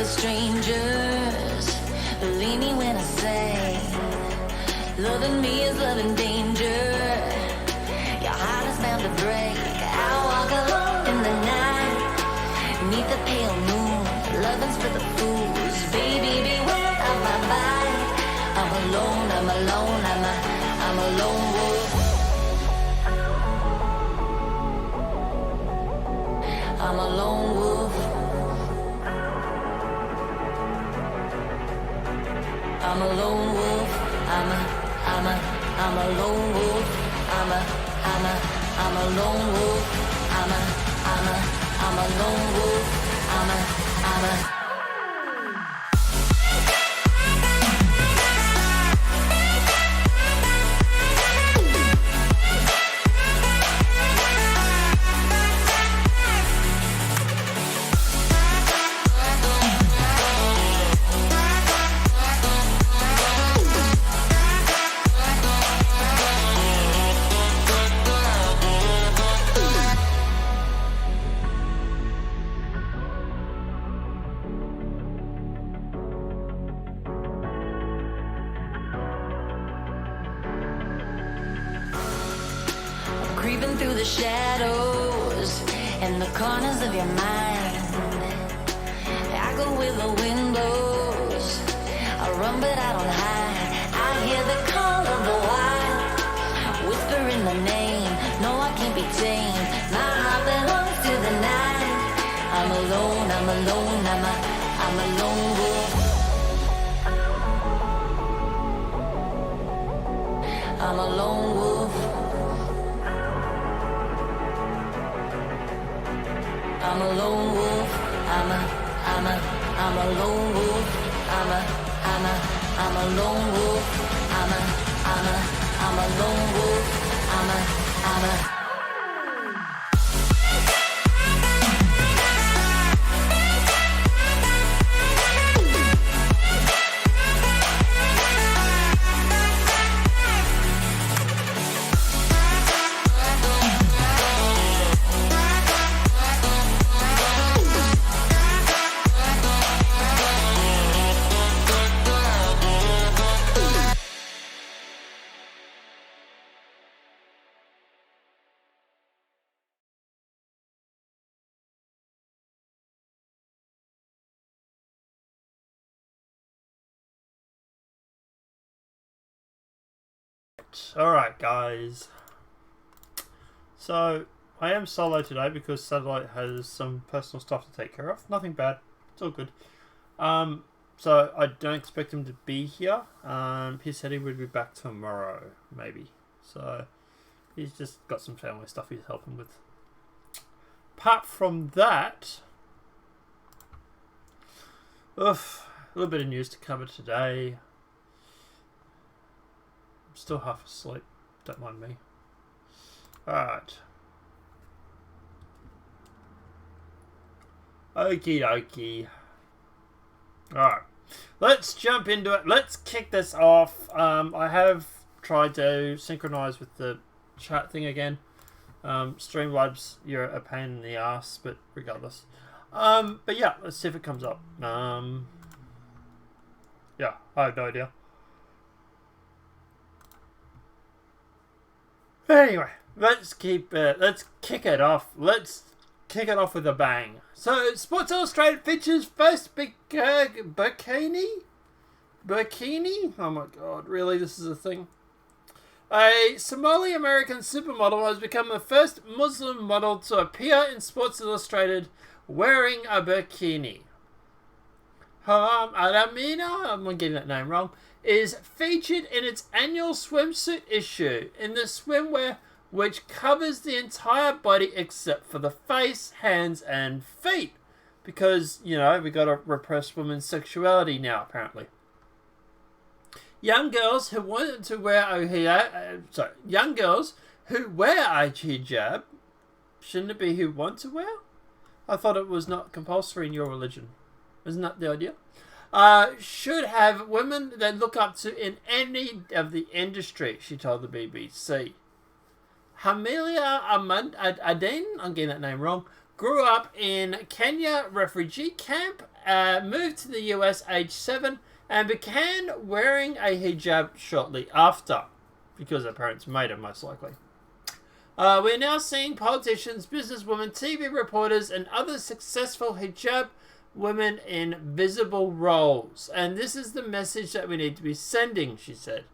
Strangers, believe me when I say, loving me is loving danger. Your heart is bound to break. I walk alone in the night, neath the pale moon. Loving's for the fools. Baby, beware of my bite. I'm alone, I'm alone, I'm a lone wolf. I'm a lone wolf. I'm a lone wolf. I'm a lone wolf. I'm a lone wolf. I'm a lone wolf. I'm a creeping through the shadows and the corners of your mind. with the wind blows. I run but I don't hide. I hear the call of the wild, whispering my name. No, I can't be tamed. My heart belongs to the night. I'm alone, I'm alone, I'm a lone wolf. I'm a lone wolf. I'm a lone wolf. I'm a lone wolf. I'm a lone wolf. I'm a lone wolf. I'm a Alright guys, so I am solo today because Satellite has some personal stuff to take care of. Nothing bad, it's all good. So I don't expect him to be here. He said he would be back tomorrow, maybe. So he's just got some family stuff he's helping with. Apart from that, a little bit of news to cover today. Still half asleep, don't mind me. Alright. Okie dokie. Alright. Let's jump into it. Let's kick this off. I have tried to synchronize with the chat thing again. Streamlabs, you're a pain in the ass, but regardless. But yeah, let's see if it comes up. Yeah, I have no idea. Anyway, let's kick it off. Let's kick it off with a bang. So, Sports Illustrated features first burkini? Oh my god, really? This is a thing? A Somali-American supermodel has become the first Muslim model to appear in Sports Illustrated wearing a burkini. Alamina, I'm getting that name wrong, is featured in its annual swimsuit issue in the swimwear which covers the entire body except for the face, hands and feet. Because, you know, we got to repress women's sexuality now, apparently. Young girls who want to wear a hijab, shouldn't it be who want to wear? I thought it was not compulsory in your religion. Isn't that the idea? Should have women they look up to in any of the industry, she told the BBC. Hamill Adin, I'm getting that name wrong, grew up in Kenya refugee camp, moved to the US age 7, and began wearing a hijab shortly after, because her parents made her, most likely. We're now seeing politicians, businesswomen, TV reporters, and other successful hijab women in visible roles. And this is the message that we need to be sending, she said.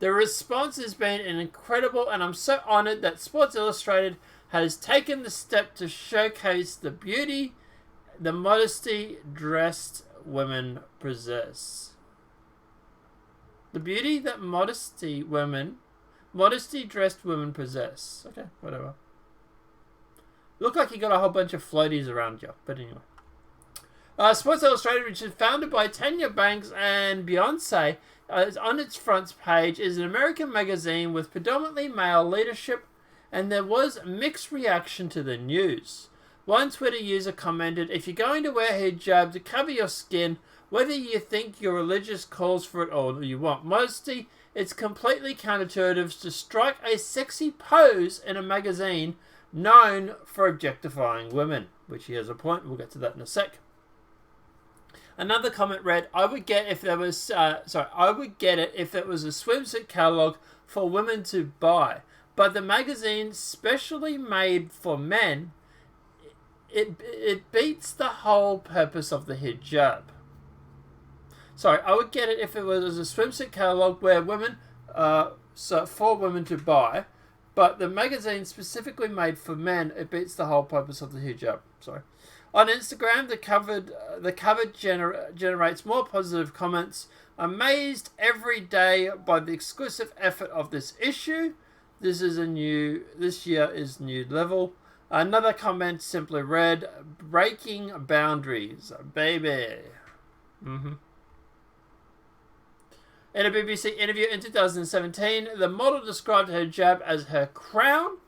The response has been incredible, and I'm so honoured that Sports Illustrated has taken the step to showcase the beauty, the modesty dressed women possess. The beauty that modesty dressed women possess. Okay, whatever. Look like you got a whole bunch of floaties around you, but anyway. Sports Illustrated, which is founded by Tanya Banks and Beyonce, is on its front page, is an American magazine with predominantly male leadership, and there was mixed reaction to the news. One Twitter user commented, "If you're going to wear hijab to cover your skin, whether you think your religious calls for it or you want modesty, it's completely counterintuitive to strike a sexy pose in a magazine known for objectifying women," which he has a point. We'll get to that in a sec. Another comment read, I would get it if it was a swimsuit catalogue for women to buy, but the magazine specially made for men, it beats the whole purpose of the hijab. Sorry, I would get it if it was a swimsuit catalogue where women, so for women to buy, but the magazine specifically made for men, it beats the whole purpose of the hijab. Sorry. On Instagram, the cover generates more positive comments. Amazed every day by the exclusive effort of this issue. This year is new level. Another comment simply read, breaking boundaries, baby. In a BBC interview in 2017, the model described her hijab as her crown.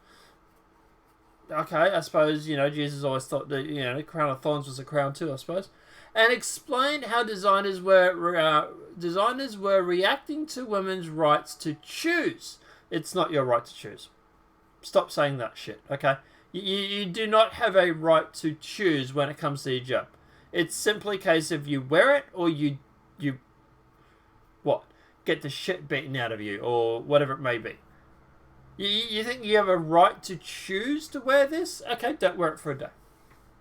Okay, I suppose, Jesus always thought that, the crown of thorns was a crown too, I suppose. And explained how designers were reacting to women's rights to choose. It's not your right to choose. Stop saying that shit, okay? You do not have a right to choose when it comes to hijab. It's simply a case of you wear it or you get the shit beaten out of you or whatever it may be. You think you have a right to choose to wear this? Okay, don't wear it for a day.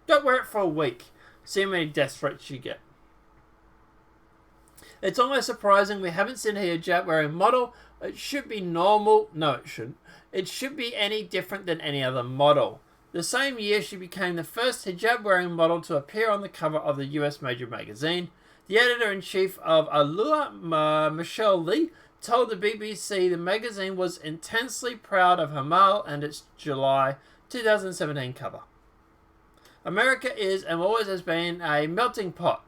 Don't wear it for a week. See how many death threats you get. It's almost surprising we haven't seen a hijab wearing model. It should be normal. No, it shouldn't. It should be any different than any other model. The same year, she became the first hijab-wearing model to appear on the cover of the US major magazine. The editor-in-chief of Allure, Michelle Lee, told the BBC the magazine was intensely proud of Hamill and its July 2017 cover. America is and always has been a melting pot.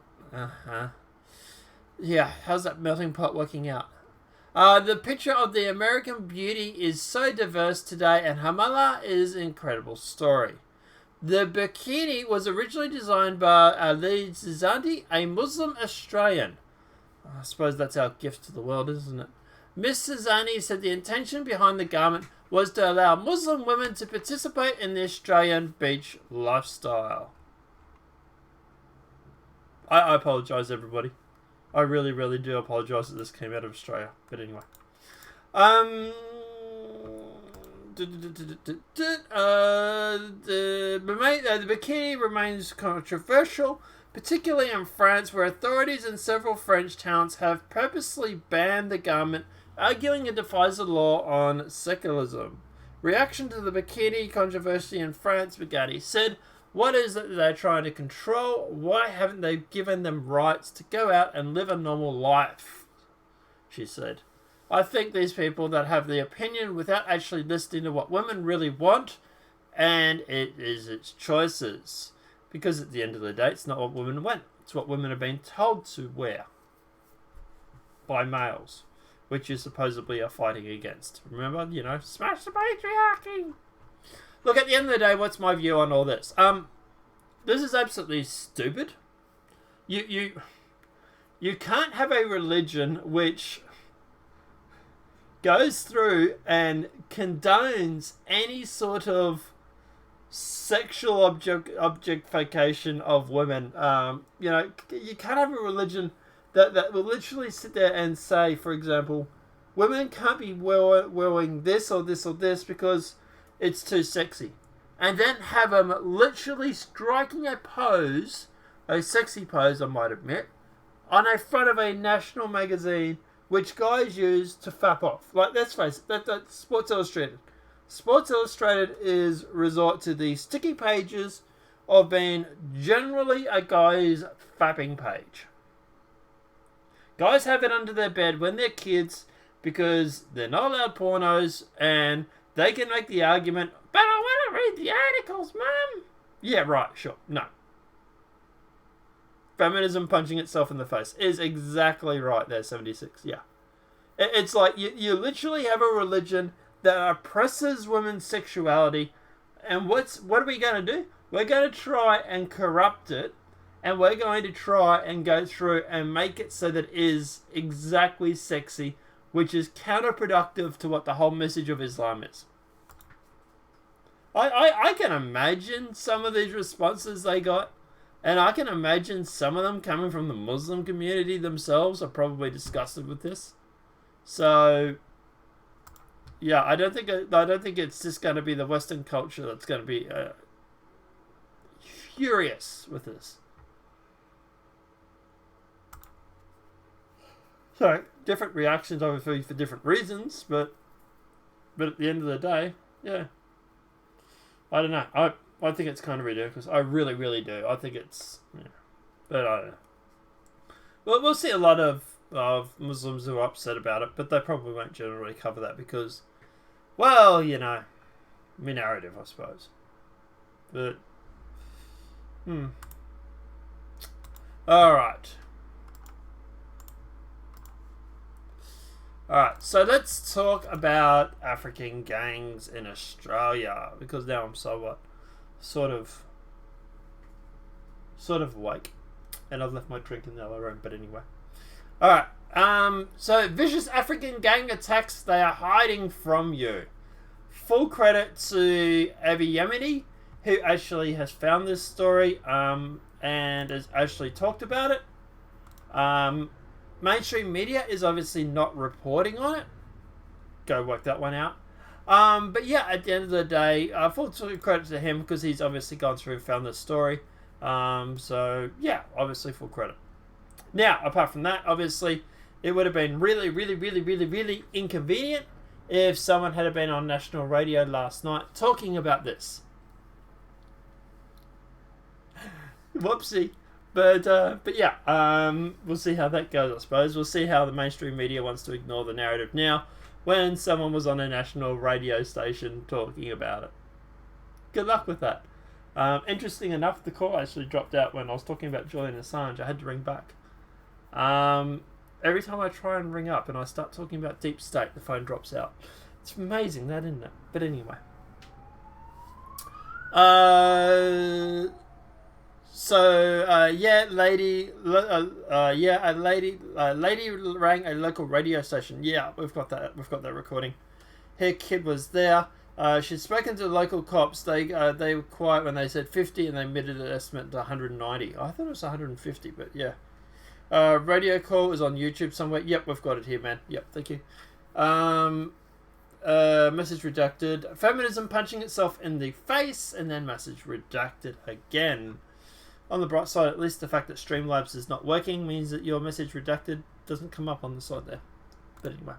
Yeah, how's that melting pot working out? The picture of the American beauty is so diverse today, and Hamill is an incredible story. The burkini was originally designed by Ali Zizandi, a Muslim Australian. I suppose that's our gift to the world, isn't it? Miss Zizandi said the intention behind the garment was to allow Muslim women to participate in the Australian beach lifestyle. I apologise, everybody. I really, really do apologise that this came out of Australia. But anyway. The bikini remains controversial, particularly in France, where authorities in several French towns have purposely banned the garment, arguing it defies the law on secularism. Reaction to the bikini controversy in France, Bugatti said, "What is it they're trying to control? Why haven't they given them rights to go out and live a normal life?" She said. I think these people that have the opinion without actually listening to what women really want, and it is its choices. Because at the end of the day, it's not what women want. It's what women are being told to wear by males, which you supposedly are fighting against. Remember, smash the patriarchy. Look, at the end of the day, what's my view on all this? This is absolutely stupid. You can't have a religion which goes through and condones any sort of sexual objectification of women. You can't have a religion that will literally sit there and say, for example, women can't be wearing this or this or this because it's too sexy. And then have them literally striking a pose, a sexy pose I might admit, on a front of a national magazine which guys use to fap off. Like, let's face it, that's Sports Illustrated. Sports Illustrated is resort to the sticky pages of being generally a guy's fapping page. Guys have it under their bed when they're kids because they're not allowed pornos and they can make the argument, but I want to read the articles, Mum. Yeah, right, sure. No. Feminism punching itself in the face is exactly right there, 76. Yeah. It's like you literally have a religion that oppresses women's sexuality, and what are we going to do? We're going to try and corrupt it, and we're going to try and go through and make it so that it is exactly sexy, which is counterproductive to what the whole message of Islam is. I can imagine some of these responses they got, and I can imagine some of them coming from the Muslim community themselves are probably disgusted with this. So, yeah, I don't think it's just going to be the Western culture that's going to be furious with this. So, different reactions obviously for different reasons, but at the end of the day, yeah. I don't know. I think it's kind of ridiculous. I really, really do. I think it's... Yeah. But I don't know. Well, we'll see a lot of Muslims who are upset about it, but they probably won't generally cover that because, well, you know, narrative, I suppose. But, Alright. Alright, so let's talk about African gangs in Australia, because now I'm sort of awake. And I've left my drink in the other room, but anyway. Alright, so vicious African gang attacks, they are hiding from you. Full credit to Avi Yemeni, who actually has found this story, and has actually talked about it. Mainstream media is obviously not reporting on it. Go work that one out. But yeah, at the end of the day, full credit to him because he's obviously gone through and found this story. So yeah, obviously full credit. Now, apart from that, obviously, it would have been really, really, really, really, really inconvenient if someone had been on national radio last night talking about this. Whoopsie. But yeah, we'll see how that goes, I suppose. We'll see how the mainstream media wants to ignore the narrative now when someone was on a national radio station talking about it. Good luck with that. Interesting enough, the call actually dropped out when I was talking about Julian Assange. I had to ring back. Every time I try and ring up and I start talking about deep state, the phone drops out. It's amazing that, isn't it? But anyway. A lady rang a local radio station. Yeah, we've got that recording. Her kid was there. She'd spoken to the local cops. They were quiet when they said 50, and they admitted an estimate to 190. I thought it was 150, but yeah. Radio call is on YouTube somewhere. Yep, we've got it here, man. Yep, thank you. Message redacted. Feminism punching itself in the face, and then message redacted again. On the bright side, at least the fact that Streamlabs is not working means that your message redacted doesn't come up on the side there. But anyway.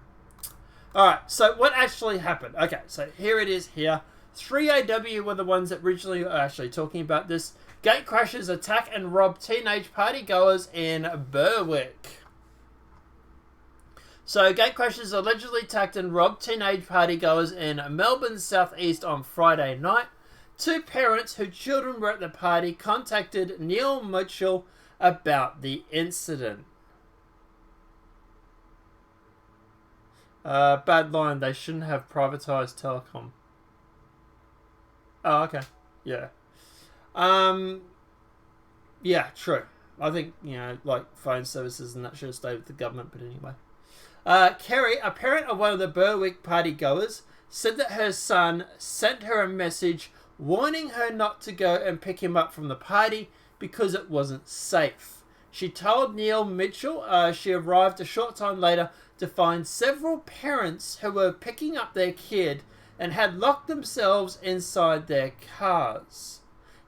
Alright, so what actually happened? Okay, so here it is here. 3AW were the ones that originally were actually talking about this. Gatecrashers attack and rob teenage partygoers in Berwick. So, gatecrashers allegedly attacked and robbed teenage partygoers in Melbourne's southeast on Friday night. Two parents whose children were at the party contacted Neil Mitchell about the incident. Bad line, they shouldn't have privatised telecom. Oh, okay. Yeah. Yeah, true. I think, like phone services and that should have stayed with the government, but anyway. Kerry, a parent of one of the Berwick partygoers, said that her son sent her a message warning her not to go and pick him up from the party because it wasn't safe. She told Neil Mitchell she arrived a short time later to find several parents who were picking up their kid and had locked themselves inside their cars.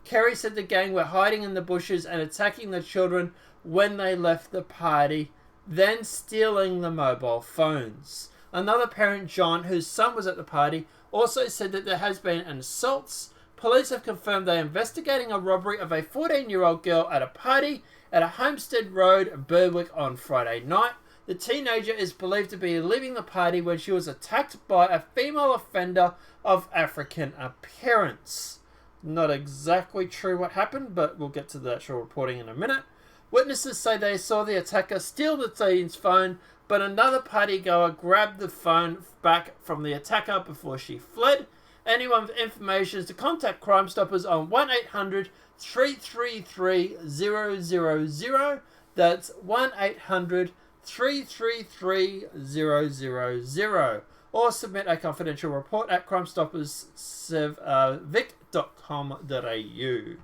Kerry said the gang were hiding in the bushes and attacking the children when they left the party, then stealing the mobile phones. Another parent, John, whose son was at the party, also said that there has been an assault. Police have confirmed they are investigating a robbery of a 14-year-old girl at a party at a Homestead Road, Berwick on Friday night. The teenager is believed to be leaving the party when she was attacked by a female offender of African appearance. Not exactly true what happened, but we'll get to the actual reporting in a minute. Witnesses say they saw the attacker steal the teen's phone, but another partygoer grabbed the phone back from the attacker before she fled. Anyone with information is to contact Crime Stoppers on 1-800-333-000. That's 1-800-333-000. Or submit a confidential report at crimestoppersvic.com.au.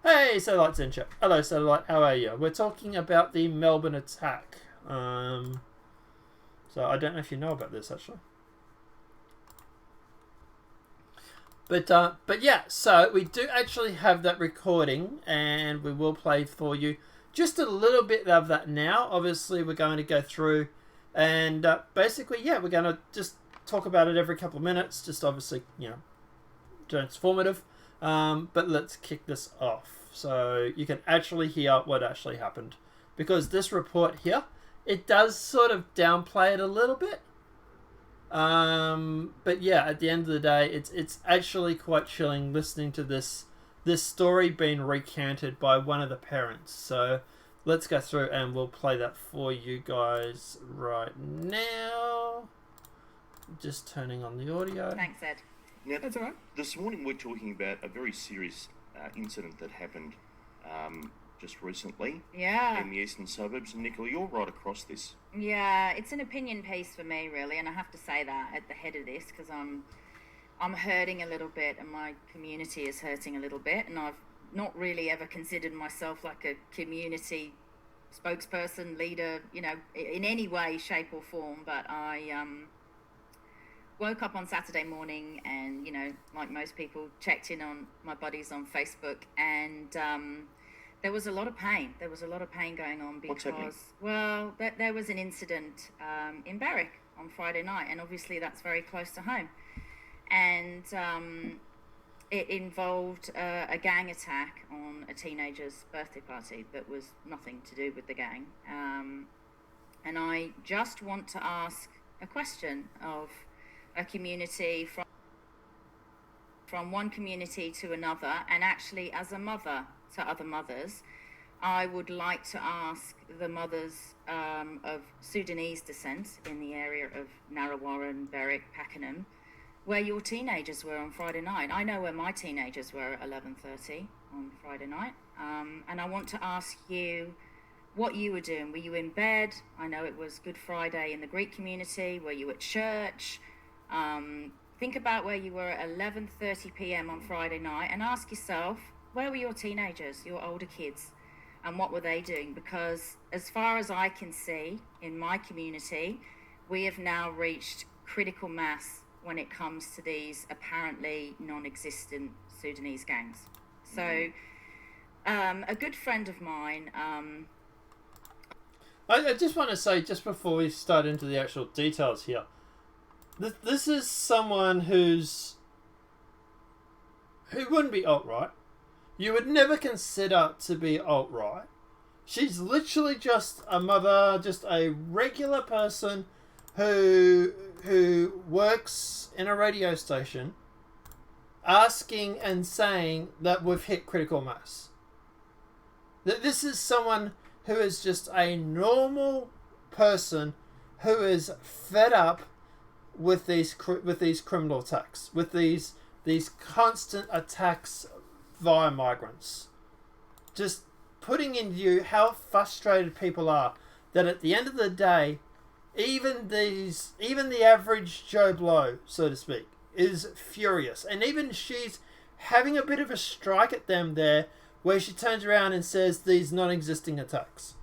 Hey, Satellite's in chat. Hello, Satellite. How are you? We're talking about the Melbourne attack. So I don't know if you know about this, actually. But yeah, so we do actually have that recording, and we will play for you just a little bit of that now. Obviously, we're going to go through and basically, yeah, we're going to just talk about it every couple of minutes. Just obviously, transformative. But let's kick this off so you can actually hear what actually happened. Because this report here, it does sort of downplay it a little bit. But yeah, at the end of the day, it's actually quite chilling listening to this story being recanted by one of the parents. So let's go through and we'll play that for you guys right now. Just turning on the audio. Thanks, Ed. Now, That's all right. this morning we're talking about a very serious incident that happened just recently Yeah. in the eastern suburbs. And Nicola, you're right across this. Yeah, it's an opinion piece for me, really, and I have to say that at the head of this because I'm hurting a little bit and my community is hurting a little bit, and I've not really ever considered myself like a community spokesperson, leader, in any way, shape or form, but I woke up on Saturday morning and, like most people, checked in on my buddies on Facebook, and there was a lot of pain. There was a lot of pain going on What's happening? because, well, there was an incident in Berwick on Friday night, and obviously that's very close to home. And it involved a gang attack on a teenager's birthday party that was nothing to do with the gang. And I just want to ask a question of a community from one community to another, and actually as a mother to other mothers, I would like to ask the mothers of Sudanese descent in the area of Narrawarren, Berwick, Pakenham, where your teenagers were on Friday night. I know where my teenagers were at 11:30 on Friday night, and I want to ask you what you were doing. Were you in bed? I know it was Good Friday in the Greek community. Were you at church? Think about where you were at 11:30 p.m. on Friday night and ask yourself, where were your teenagers, your older kids, and what were they doing? Because as far as I can see in my community, we have now reached critical mass when it comes to these apparently non-existent Sudanese gangs. So a good friend of mine... I just want to say, just before we start into the actual details here, this is someone who wouldn't be alt-right. You would never consider to be alt-right. She's literally just a mother, just a regular person who works in a radio station asking and saying that we've hit critical mass. That this is someone who is just a normal person who is fed up with these criminal attacks, with these constant attacks via migrants. Just putting in you how frustrated people are that at the end of the day, even the average Joe Blow, so to speak, is furious. And even she's having a bit of a strike at them there, where she turns around and says these non-existing attacks.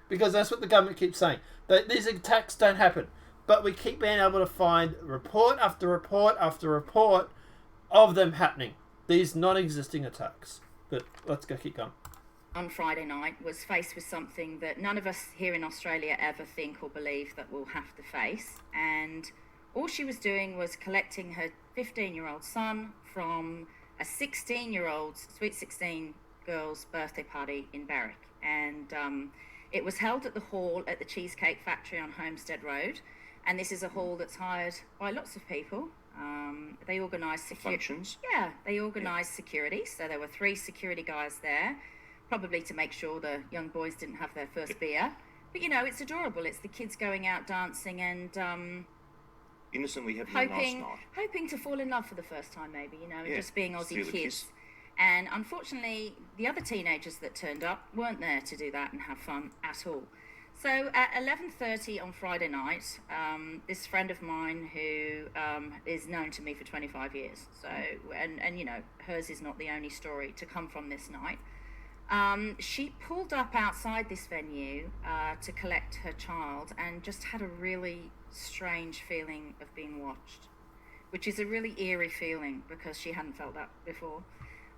Because that's what the government keeps saying. That these attacks don't happen. But we keep being able to find report after report after report of them happening. These non-existing attacks. But let's go keep going. on Friday night was faced with something that none of us here in Australia ever think or believe that we'll have to face. And all she was doing was collecting her 15-year-old son from a 16-year-old, sweet 16 girl's birthday party in Berwick. And it was held at the hall at the Cheesecake Factory on Homestead Road. And this is a hall that's hired by lots of people. They organise functions. Yeah, they organised security. So there were 3 security guys there, probably to make sure the young boys didn't have their first beer. But, you know, it's adorable. It's the kids going out dancing and innocently having a nice night. hoping to fall in love for the first time, maybe, you know, and Yeah, just being Aussie steal a kids. kiss. And unfortunately, the other teenagers that turned up weren't there to do that and have fun at all. So at 11:30 on Friday night, this friend of mine who is known to me for 25 years, so and you know, hers is not the only story to come from this night. She pulled up outside this venue to collect her child and just had a really strange feeling of being watched, which is a really eerie feeling because she hadn't felt that before.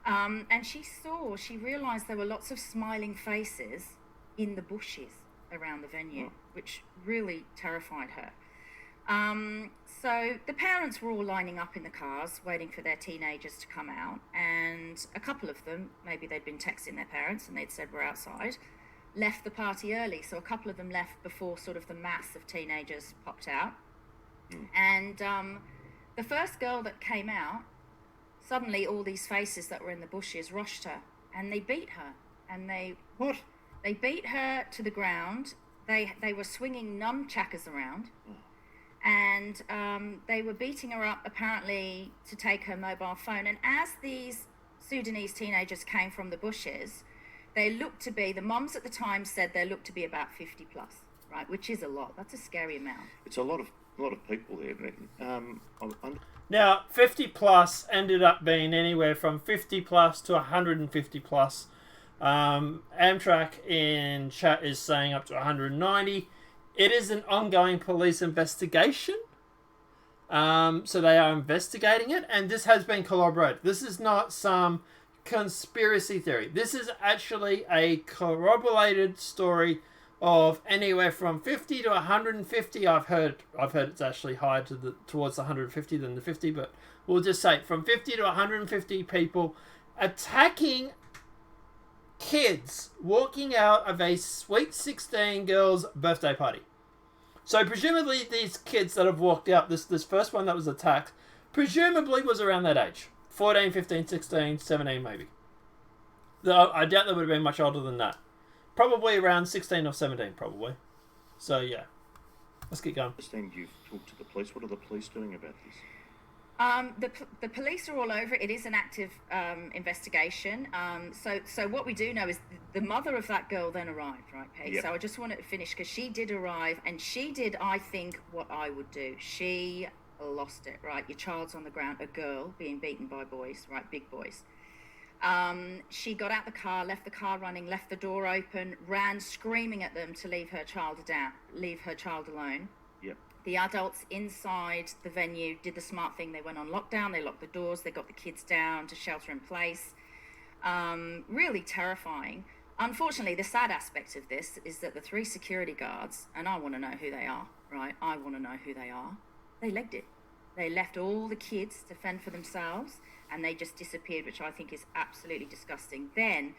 And she realised there were lots of smiling faces in the bushes around the venue, which really terrified her. So the parents were all lining up in the cars, waiting for their teenagers to come out, and a couple of them, maybe they'd been texting their parents and they'd said we're outside, left the party early. So a couple of them left before sort of the mass of teenagers popped out. And the first girl that came out, suddenly all these faces that were in the bushes rushed her and they beat her. And they beat her to the ground. They were swinging nunchuckers around. And they were beating her up, apparently, to take her mobile phone. And as these Sudanese teenagers came from the bushes, they looked to be, the mums at the time said they looked to be about 50 plus, right? Which is a lot. That's a scary amount. It's a lot of people there. Now, 50 plus ended up being anywhere from 50 plus to 150 plus. Amtrak in chat is saying up to 190. It is an ongoing police investigation. So they are investigating it, and this has been corroborated. This is not some conspiracy theory. This is actually a corroborated story of anywhere from 50 to 150. I've heard it's actually higher towards 150 than the 50, but we'll just say from 50 to 150 people attacking kids walking out of a Sweet 16 girl's birthday party. So presumably these kids that have walked out, this first one that was attacked, presumably was around that age. 14, 15, 16, 17 maybe. Though I doubt they would have been much older than that. Probably around 16 or 17 probably. So yeah. Let's get going. I understand you've talked to the police. What are the police doing about this? The police are all over. It is an active investigation. So what we do know is the mother of that girl then arrived, right, Pete? Yep. So I just want to finish because she did arrive, and she did, I think, what I would do. She lost it, right? Your child's on the ground, a girl being beaten by boys, right, big boys. She got out the car, left the car running, left the door open, ran screaming at them to leave her child alone. Yep. The adults inside the venue did the smart thing. They went on lockdown. They locked the doors. They got the kids down to shelter in place. Really terrifying. Unfortunately, the sad aspect of this is that the 3 security guards, and I want to know who they are, right? I want to know who they are. They legged it. They left all the kids to fend for themselves, and they just disappeared, which I think is absolutely disgusting. Then,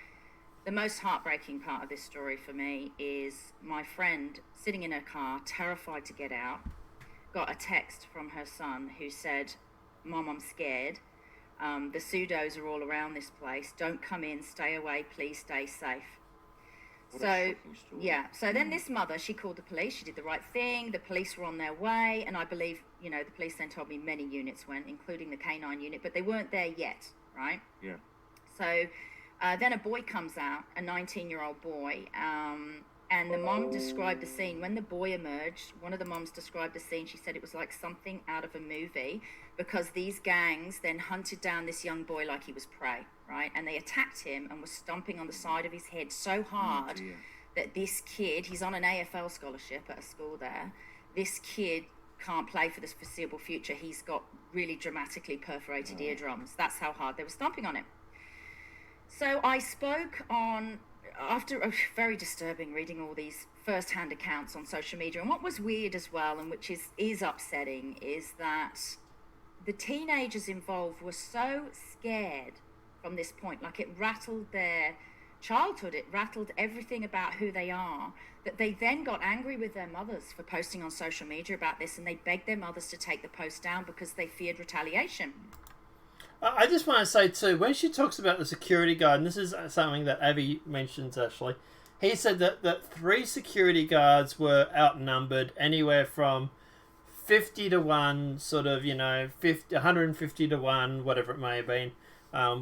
the most heartbreaking part of this story for me is my friend sitting in her car, terrified to get out, got a text from her son who said, "Mom, I'm scared. The pseudos are all around this place. Don't come in. Stay away. Please stay safe." What a shocking story. Yeah. So then this mother, she called the police. She did the right thing. The police were on their way. And I believe, the police then told me many units went, including the K9 unit, but they weren't there yet, right? Yeah. So then a boy comes out, a 19-year-old boy, and the mom described the scene. When the boy emerged, one of the moms described the scene. She said it was like something out of a movie, because these gangs then hunted down this young boy like he was prey, right? And they attacked him and were stomping on the side of his head so hard that this kid, he's on an AFL scholarship at a school there, this kid can't play for the foreseeable future. He's got really dramatically perforated eardrums. That's how hard they were stomping on him. So I spoke on, after very disturbing reading all these first-hand accounts on social media, and what was weird as well, and which is upsetting, is that the teenagers involved were so scared from this point, like it rattled their childhood, it rattled everything about who they are, that they then got angry with their mothers for posting on social media about this, and they begged their mothers to take the post down because they feared retaliation. I just want to say too, when she talks about the security guard, and this is something that Avi mentions actually, he said that 3 security guards were outnumbered anywhere from 50 to 1, sort of, 150 to 1, whatever it may have been.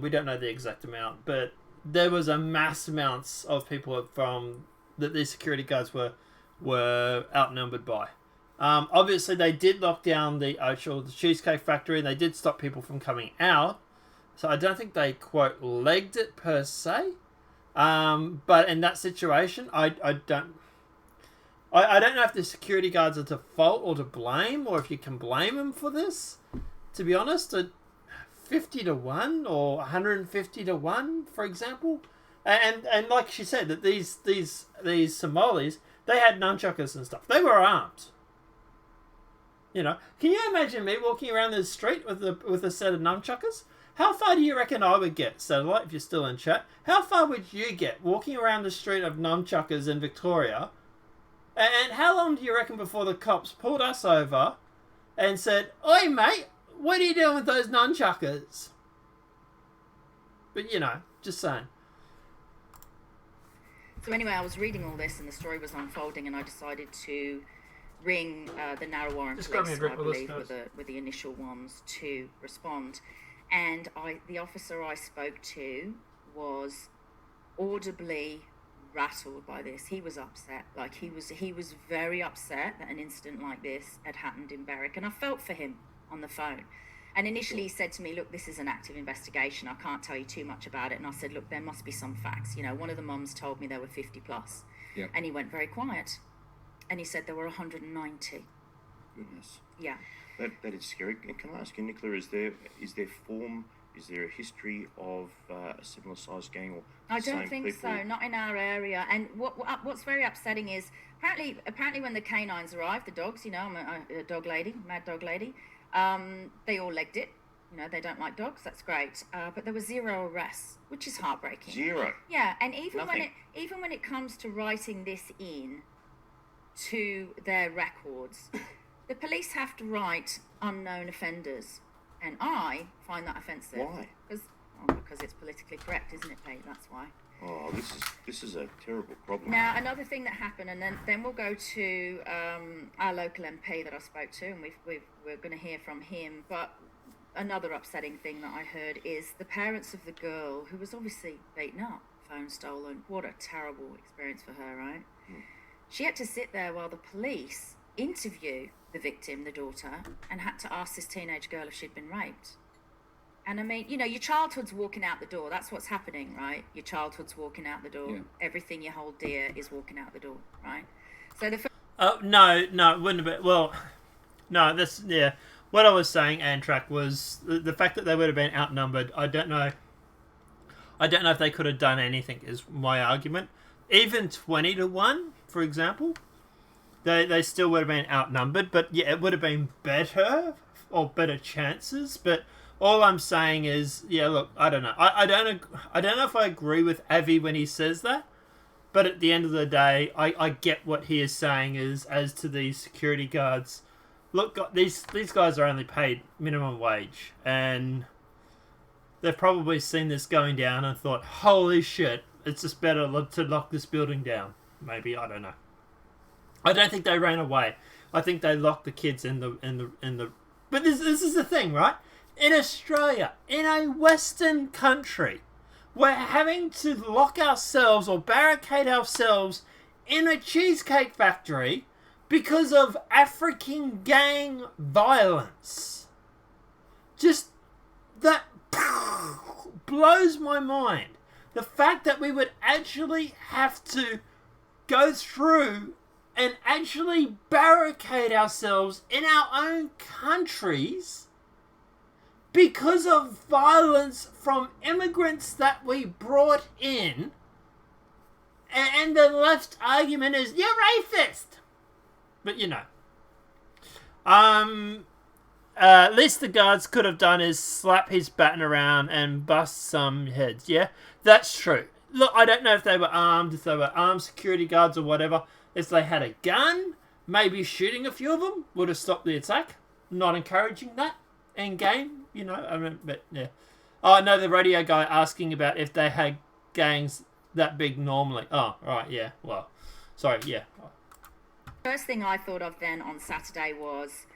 We don't know the exact amount, but there was a mass amounts of people that these security guards were outnumbered by. Obviously, they did lock down the Cheesecake Factory, and they did stop people from coming out. So I don't think they, quote, legged it per se. But in that situation, I don't know if the security guards are to fault or to blame, or if you can blame them for this. To be honest, 50 to 1 or 150 to 1, for example. And like she said, that these Somalis, they had nunchuckers and stuff. They were armed. You know, can you imagine me walking around the street with a set of nunchuckers? How far do you reckon I would get, Satellite, if you're still in chat? How far would you get walking around the street of nunchuckers in Victoria? And how long do you reckon before the cops pulled us over and said, "Oi, mate, what are you doing with those nunchuckers?" But, you know, just saying. So anyway, I was reading all this and the story was unfolding, and I decided to ring the Narrawarrah police, I believe, were the initial ones to respond. And the officer I spoke to was audibly rattled by this. He was upset. Like, he was very upset that an incident like this had happened in Berwick, and I felt for him on the phone. And initially he said to me, "Look, this is an active investigation. I can't tell you too much about it." And I said, "Look, there must be some facts. You know, one of the mums told me there were 50 plus." Yep. And he went very quiet. And he said there were 190. Goodness. Yeah. That is scary. Can I ask you, Nicola, is there a history of a similar sized gang or I same don't think people? so, not in our area. And what's very upsetting is apparently when the canines arrived, the dogs, you know, I'm a dog lady, mad dog lady, they all legged it. You know, they don't like dogs. That's great. But there were 0 arrests, which is heartbreaking. 0. Yeah, and even Nothing. when it comes to writing this in to their records, the police have to write unknown offenders, and I find that offensive. Why? Because it's politically correct, isn't it, Pete? That's why. Oh, this is a terrible problem. Now, another thing that happened, and then we'll go to our local MP that I spoke to, and we're going to hear from him. But another upsetting thing that I heard is the parents of the girl who was obviously beaten up, phone stolen. What a terrible experience for her, right? She had to sit there while the police interview the victim, the daughter, and had to ask this teenage girl if she'd been raped. And I mean, you know, your childhood's walking out the door. That's what's happening, right? Your childhood's walking out the door. Yeah. Everything you hold dear is walking out the door, right? So the No, it wouldn't have been. Well, no, yeah. What I was saying, Antrak, was the fact that they would have been outnumbered. I don't know if they could have done anything, is my argument. Even 20 to 1, for example, they still would have been outnumbered. But yeah, it would have been better chances. But all I'm saying is, yeah, look, I don't know. I don't know if I agree with Avi when he says that. But at the end of the day, I get what he is saying is as to these security guards. Look, these guys are only paid minimum wage, and they've probably seen this going down and thought, "Holy shit, it's just better to lock this building down." Maybe, I don't know. I don't think they ran away. I think they locked the kids in the. But this is the thing, right? In Australia, in a Western country, we're having to lock ourselves or barricade ourselves in a cheesecake factory because of African gang violence. Just that blows my mind. The fact that we would actually have to go through and actually barricade ourselves in our own countries because of violence from immigrants that we brought in, and the left argument is, "You're racist." But you know, least the guards could have done is slap his baton around and bust some heads. Yeah, that's true. Look, I don't know if they were armed, if they were armed security guards or whatever. If they had a gun, maybe shooting a few of them would have stopped the attack. Not encouraging that in game, you know. I mean, but yeah. Oh, I know the radio guy asking about if they had gangs that big normally. Oh, right, yeah. Well, sorry, yeah. First thing I thought of then on Saturday was,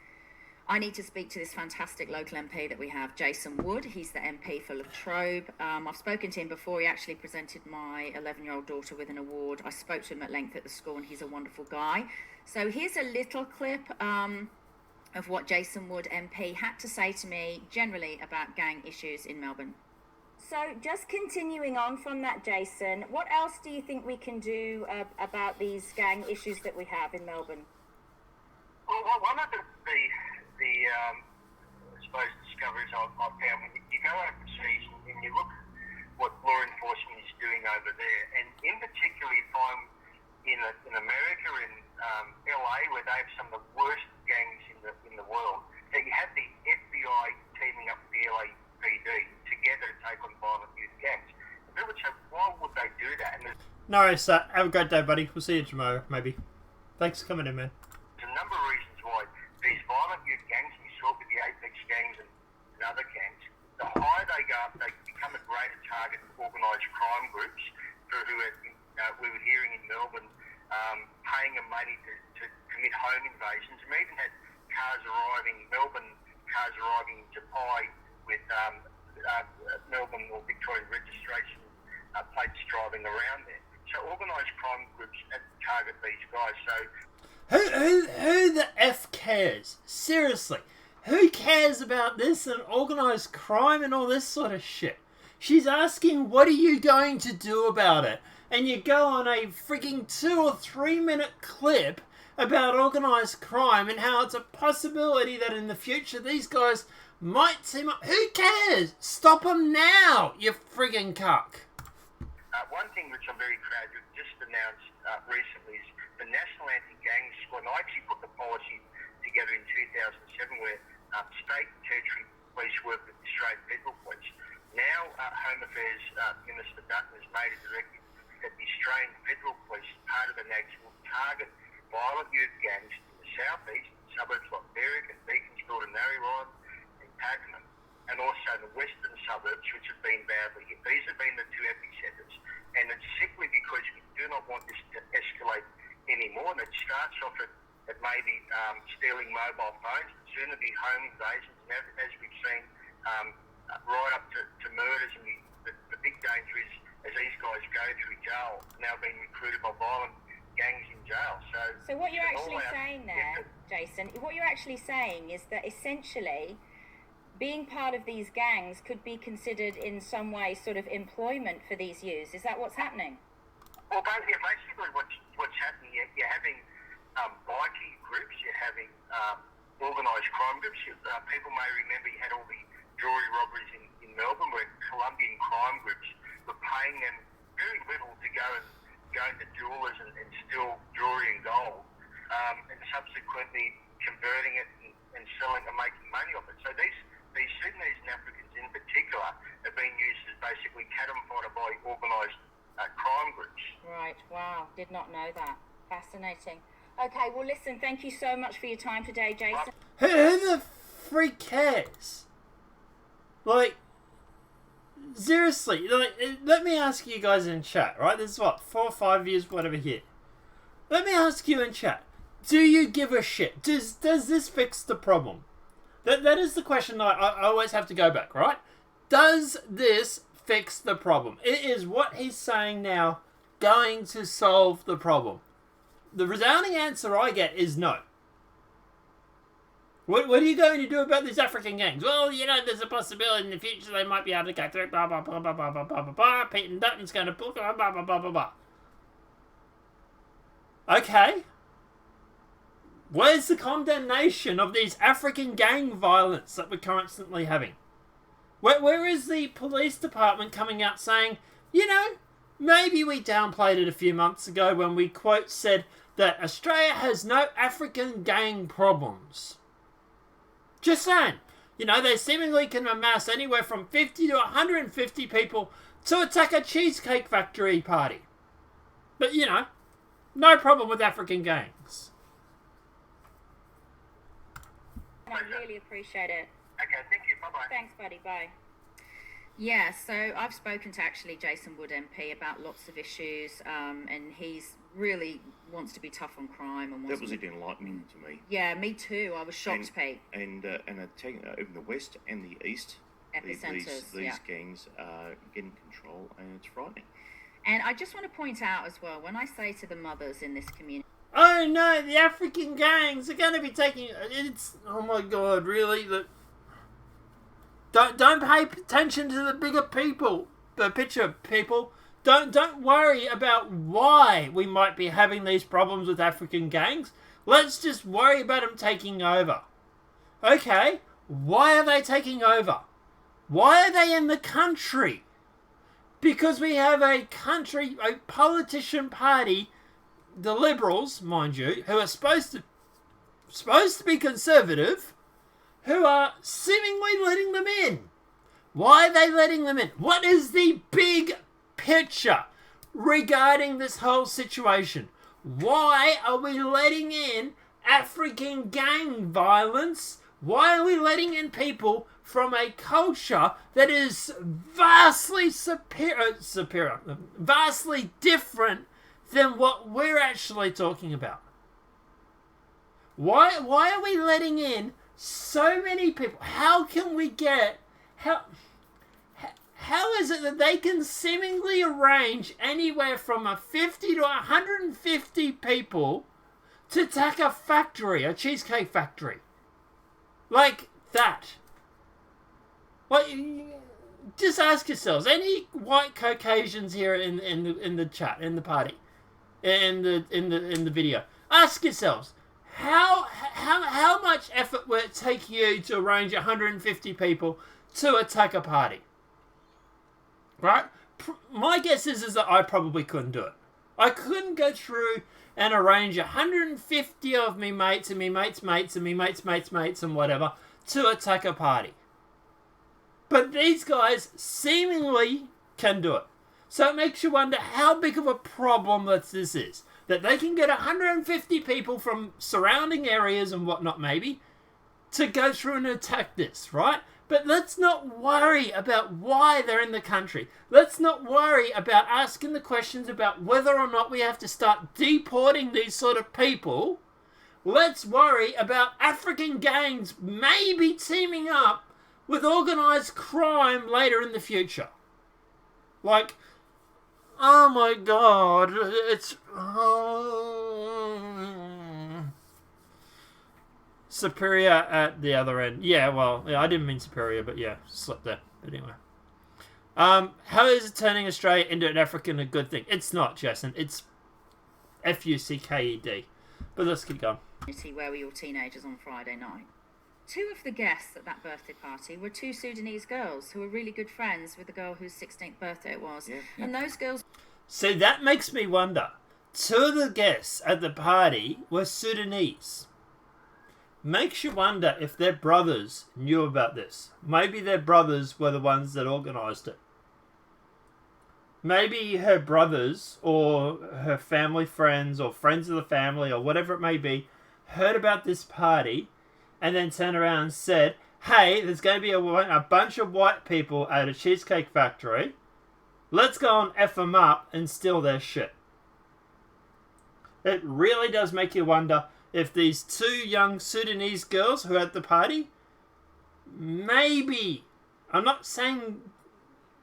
I need to speak to this fantastic local MP that we have, Jason Wood. He's the MP for Latrobe. I've spoken to him before. He actually presented my 11-year-old daughter with an award. I spoke to him at length at the school, and he's a wonderful guy. So here's a little clip of what Jason Wood MP had to say to me generally about gang issues in Melbourne. So just continuing on from that, Jason, what else do you think we can do about these gang issues that we have in Melbourne? Well, one of the I suppose, discoveries I've found when you go overseas and you look at what law enforcement is doing over there, and in particular if I'm in America, in LA, where they have some of the worst gangs in the world, that you have the FBI teaming up with the LAPD together to take on violent youth gangs. And people would say, why would they do that? And No worries, have a great day, buddy. We'll see you tomorrow, maybe. Thanks for coming in, man. there's a number of reasons why these violent youth gangs, we saw with the Apex gangs and other gangs, the higher they go up, they become a greater target of organised crime groups who we were hearing in Melbourne paying them money to commit home invasions. And we even had Melbourne cars arriving in Dubai with Melbourne or Victorian registration plates driving around there. So organised crime groups target these guys. So Who the F cares? Seriously. Who cares about this and organised crime and all this sort of shit? She's asking, what are you going to do about it? And you go on a freaking 2 or 3 minute clip about organised crime and how it's a possibility that in the future these guys might team up. Who cares? Stop them now, you friggin' cuck. one thing which I'm very proud of just announced recently is the National Anti-Gang Squad. And I actually put the policy together in 2007 where state and territory police work with the Australian Federal Police. Now Home Affairs Minister Dutton has made a directive that the Australian Federal Police, part of the NAGS, will target violent youth gangs in the southeast, suburbs like Berwick and Beaconsfield and Narrabri and Pakenham, and also the western suburbs, which have been badly hit. These have been the two epicentres, and it's simply because we do not want this to escalate anymore. And it starts off at maybe stealing mobile phones, but soon it'll be home invasions, and as we've seen, right up to murders. And the big danger is, as these guys go through jail, now being recruited by violent gangs in jail. So what you're actually saying there, Jason, what you're actually saying is that essentially being part of these gangs could be considered in some way sort of employment for these youths. Is that what's happening? Well, basically what's happening, you're having bikie groups, you're having organised crime groups. People may remember you had all the jewellery robberies in Melbourne where Colombian crime groups were paying them very little to go into jewellers and steal jewellery and gold, and subsequently converting it and selling and making money off it. So these Sudanese and Africans in particular have been used as basically cannon fodder by organised crime groups. Right, wow, did not know that. Fascinating. Okay, well listen, thank you so much for your time today, Jason. Who the freak cares? Like, seriously, like, let me ask you guys in chat, right? This is what, 4 or 5 years, whatever here. Let me ask you in chat, do you give a shit? Does this fix the problem? That is the question I always have to go back, right? Does this fix the problem? Is what he's saying now going to solve the problem? The resounding answer I get is no. What are you going to do about these African gangs? Well, you know, there's a possibility in the future they might be able to go through, blah, blah, blah, blah, blah, blah, blah, blah, blah. Pete and Dutton's going to book, blah, blah, blah, blah, blah. Okay. Where's the condemnation of these African gang violence that we're constantly having? Where is the police department coming out saying, you know, maybe we downplayed it a few months ago when we, quote, said that Australia has no African gang problems. Just saying. You know, they seemingly can amass anywhere from 50 to 150 people to attack a cheesecake factory party. But, you know, no problem with African gangs. I really appreciate it. Okay, thank you. Bye-bye. Thanks, buddy. Bye. Yeah, so I've spoken to actually Jason Wood MP about lots of issues, and he's really wants to be tough on crime. And That was enlightening to me. Yeah, me too. I was shocked, Pete. And in the west and the east, Epicenters, these gangs are getting control, and it's frightening. And I just want to point out as well, when I say to the mothers in this community, Oh no, the African gangs are going to be taking... Oh my god, really? Don't pay attention to the bigger people. The picture, people. Don't worry about why we might be having these problems with African gangs. Let's just worry about them taking over. Okay, Why are they taking over? Why are they in the country? Because we have a politician party, the Liberals, mind you, who are supposed to be conservative, who are seemingly letting them in. Why are they letting them in? What is the big picture regarding this whole situation? Why are we letting in African gang violence? Why are we letting in people from a culture that is vastly vastly different than what we're actually talking about? Why are we letting in so many people? How can we get... How is it that they can seemingly arrange anywhere from 50 to 150 people to attack a factory, a cheesecake factory? Like that. Like, just ask yourselves, any white Caucasians here in the chat, in the party, in the video, ask yourselves, how much effort would it take you to arrange 150 people to attack a party? Right? My guess is that I probably couldn't do it. I couldn't go through and arrange 150 of me mates and me mates' mates and me mates' mates' mates and whatever to attack a party. But these guys seemingly can do it. So it makes you wonder how big of a problem that this is. That they can get 150 people from surrounding areas and whatnot maybe to go through and attack this, right? But let's not worry about why they're in the country. Let's not worry about asking the questions about whether or not we have to start deporting these sort of people. Let's worry about African gangs maybe teaming up with organised crime later in the future. Like, oh my God, it's... Superior at the other end. Yeah, well, yeah, I didn't mean superior, but yeah, slipped there. But anyway. How is it turning Australia into an African a good thing? It's not, Jason. It's Fucked. But let's keep going. Where were your teenagers on Friday night? Two of the guests at that birthday party were two Sudanese girls who were really good friends with the girl whose 16th birthday it was. Yeah. And those girls... See, that makes me wonder. Two of the guests at the party were Sudanese. Makes you wonder if their brothers knew about this. Maybe their brothers were the ones that organised it. Maybe her brothers or her family friends or friends of the family or whatever it may be heard about this party and then turned around and said, hey, there's going to be a bunch of white people at a cheesecake factory. Let's go and F them up and steal their shit. It really does make you wonder if these two young Sudanese girls who were at the party, maybe, I'm not saying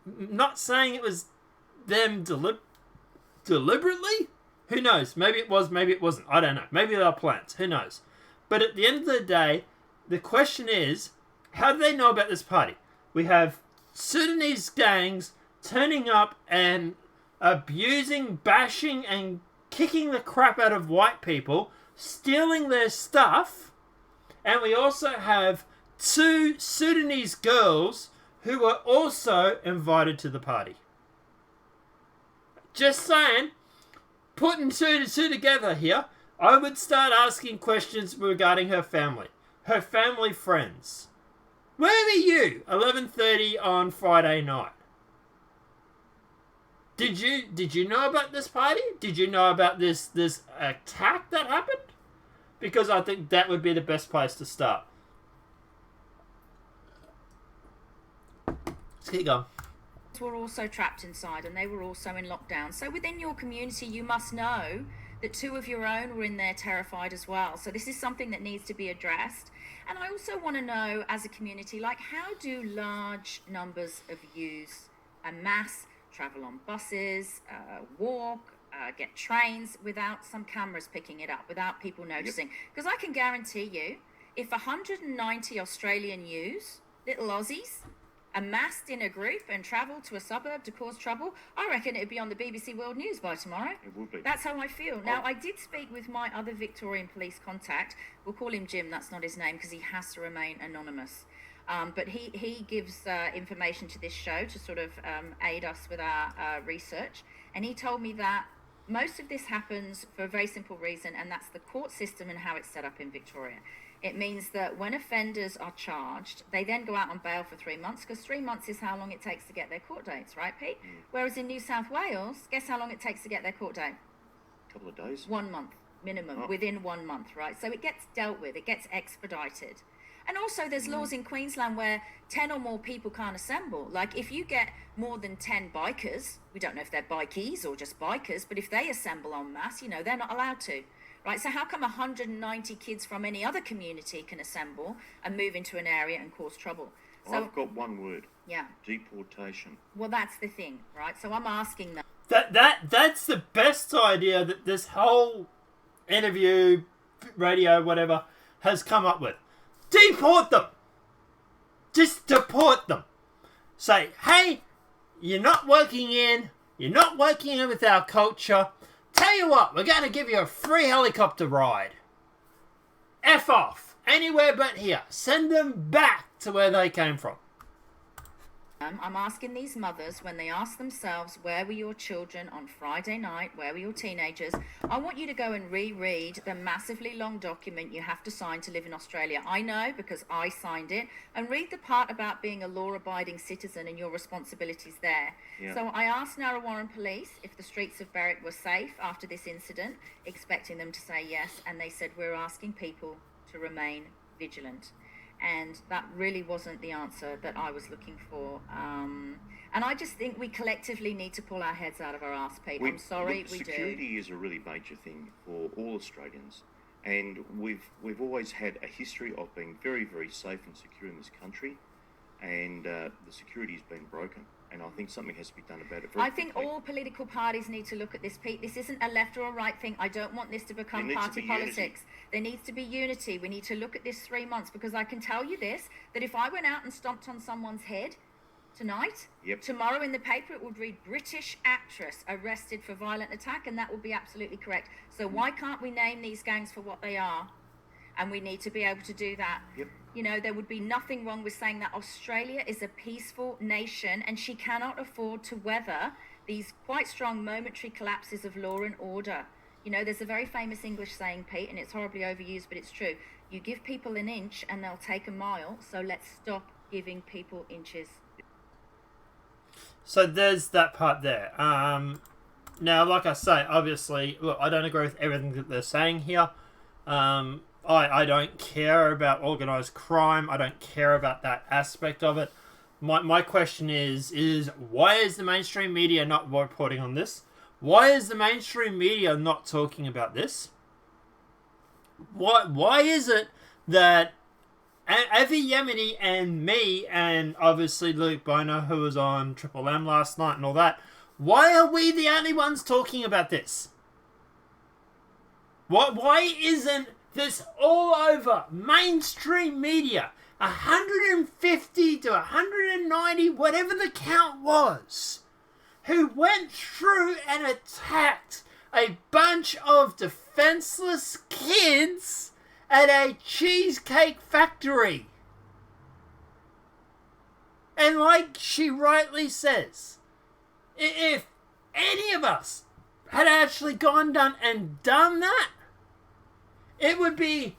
it was them deliberately. Who knows? Maybe it was, maybe it wasn't. I don't know. Maybe they were plants. Who knows? But at the end of the day, the question is, how do they know about this party? We have Sudanese gangs turning up and abusing, bashing, and kicking the crap out of white people, stealing their stuff, and we also have two Sudanese girls who were also invited to the party. Just saying, putting two to two together here, I would start asking questions regarding her family friends. Where were you 11:30 on Friday night? Did you know about this party? Did you know about this attack that happened? Because I think that would be the best place to start. Let's keep going. Were also trapped inside and they were also in lockdown. So within your community, you must know that two of your own were in there terrified as well. So this is something that needs to be addressed. And I also want to know, as a community, like, how do large numbers of yous en masse travel on buses, walk, get trains without some cameras picking it up, without people noticing? Because I can guarantee you, if 190 Australian yous, little Aussies, amassed in a group and travelled to a suburb to cause trouble, I reckon it'd be on the BBC World News by tomorrow. It would be. That's how I feel. Now, I did speak with my other Victorian police contact. We'll call him Jim, that's not his name, because he has to remain anonymous. But he gives information to this show to sort of aid us with our research. And he told me that most of this happens for a very simple reason, and that's the court system and how it's set up in Victoria. It means that when offenders are charged, they then go out on bail for 3 months, because 3 months is how long it takes to get their court dates, right, Pete? Whereas in New South Wales, guess how long it takes to get their court date? A couple of days. 1 month minimum, within 1 month, right? So it gets dealt with, it gets expedited. And also there's laws in Queensland where 10 or more people can't assemble. Like if you get more than 10 bikers, we don't know if they're bikies or just bikers, but if they assemble en masse, you know, they're not allowed to. Right, so how come 190 kids from any other community can assemble and move into an area and cause trouble? So, I've got one word. Yeah. Deportation. Well, that's the thing, right? So I'm asking them. That's the best idea that this whole interview, radio, whatever, has come up with. Deport them. Just deport them. Say, hey, you're not working in with our culture. Tell you what, we're going to give you a free helicopter ride. F off. Anywhere but here. Send them back to where they came from. I'm asking these mothers, when they ask themselves, where were your children on Friday night? Where were your teenagers? I want you to go and reread the massively long document you have to sign to live in Australia. I know because I signed it. And read the part about being a law-abiding citizen and your responsibilities there. Yeah. So I asked Narrawarrah Police if the streets of Berwick were safe after this incident, expecting them to say yes. And they said, we're asking people to remain vigilant. And that really wasn't the answer that I was looking for. And I just think we collectively need to pull our heads out of our arse, Pete. I'm sorry, we do. Security is a really major thing for all Australians. And we've always had a history of being very, very safe and secure in this country. And the security has been broken. And I think something has to be done about it. I think all political parties need to look at this, Pete. This isn't a left or a right thing. I don't want this to become party politics. There needs to be unity. We need to look at this 3 months, because I can tell you this, that if I went out and stomped on someone's head tonight, tomorrow in the paper it would read British actress arrested for violent attack, and that would be absolutely correct. So why can't we name these gangs for what they are? And we need to be able to do that. You know, there would be nothing wrong with saying that Australia is a peaceful nation and she cannot afford to weather these quite strong momentary collapses of law and order. You know, there's a very famous English saying, Pete, and it's horribly overused, but it's true. You give people an inch and they'll take a mile, so let's stop giving people inches. So there's that part there. Now, like I say, obviously, look, I don't agree with everything that they're saying here. I don't care about organised crime. I don't care about that aspect of it. My question is why is the mainstream media not reporting on this? Why is the mainstream media not talking about this? Why is it that Ethe Yemeni and me, and obviously Luke Boner, who was on Triple M last night and all that, why are we the only ones talking about this? Why isn't this all over mainstream media? 150 to 190, whatever the count was, who went through and attacked a bunch of defenseless kids at a cheesecake factory. And like she rightly says, if any of us had actually gone down and done that, it would be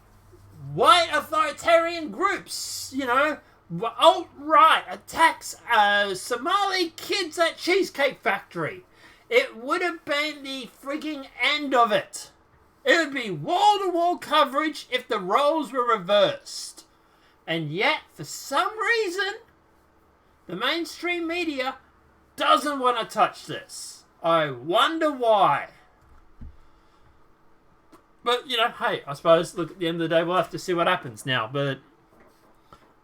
white authoritarian groups, you know, alt-right attacks Somali kids at Cheesecake Factory. It would have been the frigging end of it. It would be wall-to-wall coverage if the roles were reversed. And yet, for some reason, the mainstream media doesn't want to touch this. I wonder why. But, you know, hey, I suppose, look, at the end of the day, we'll have to see what happens now. But,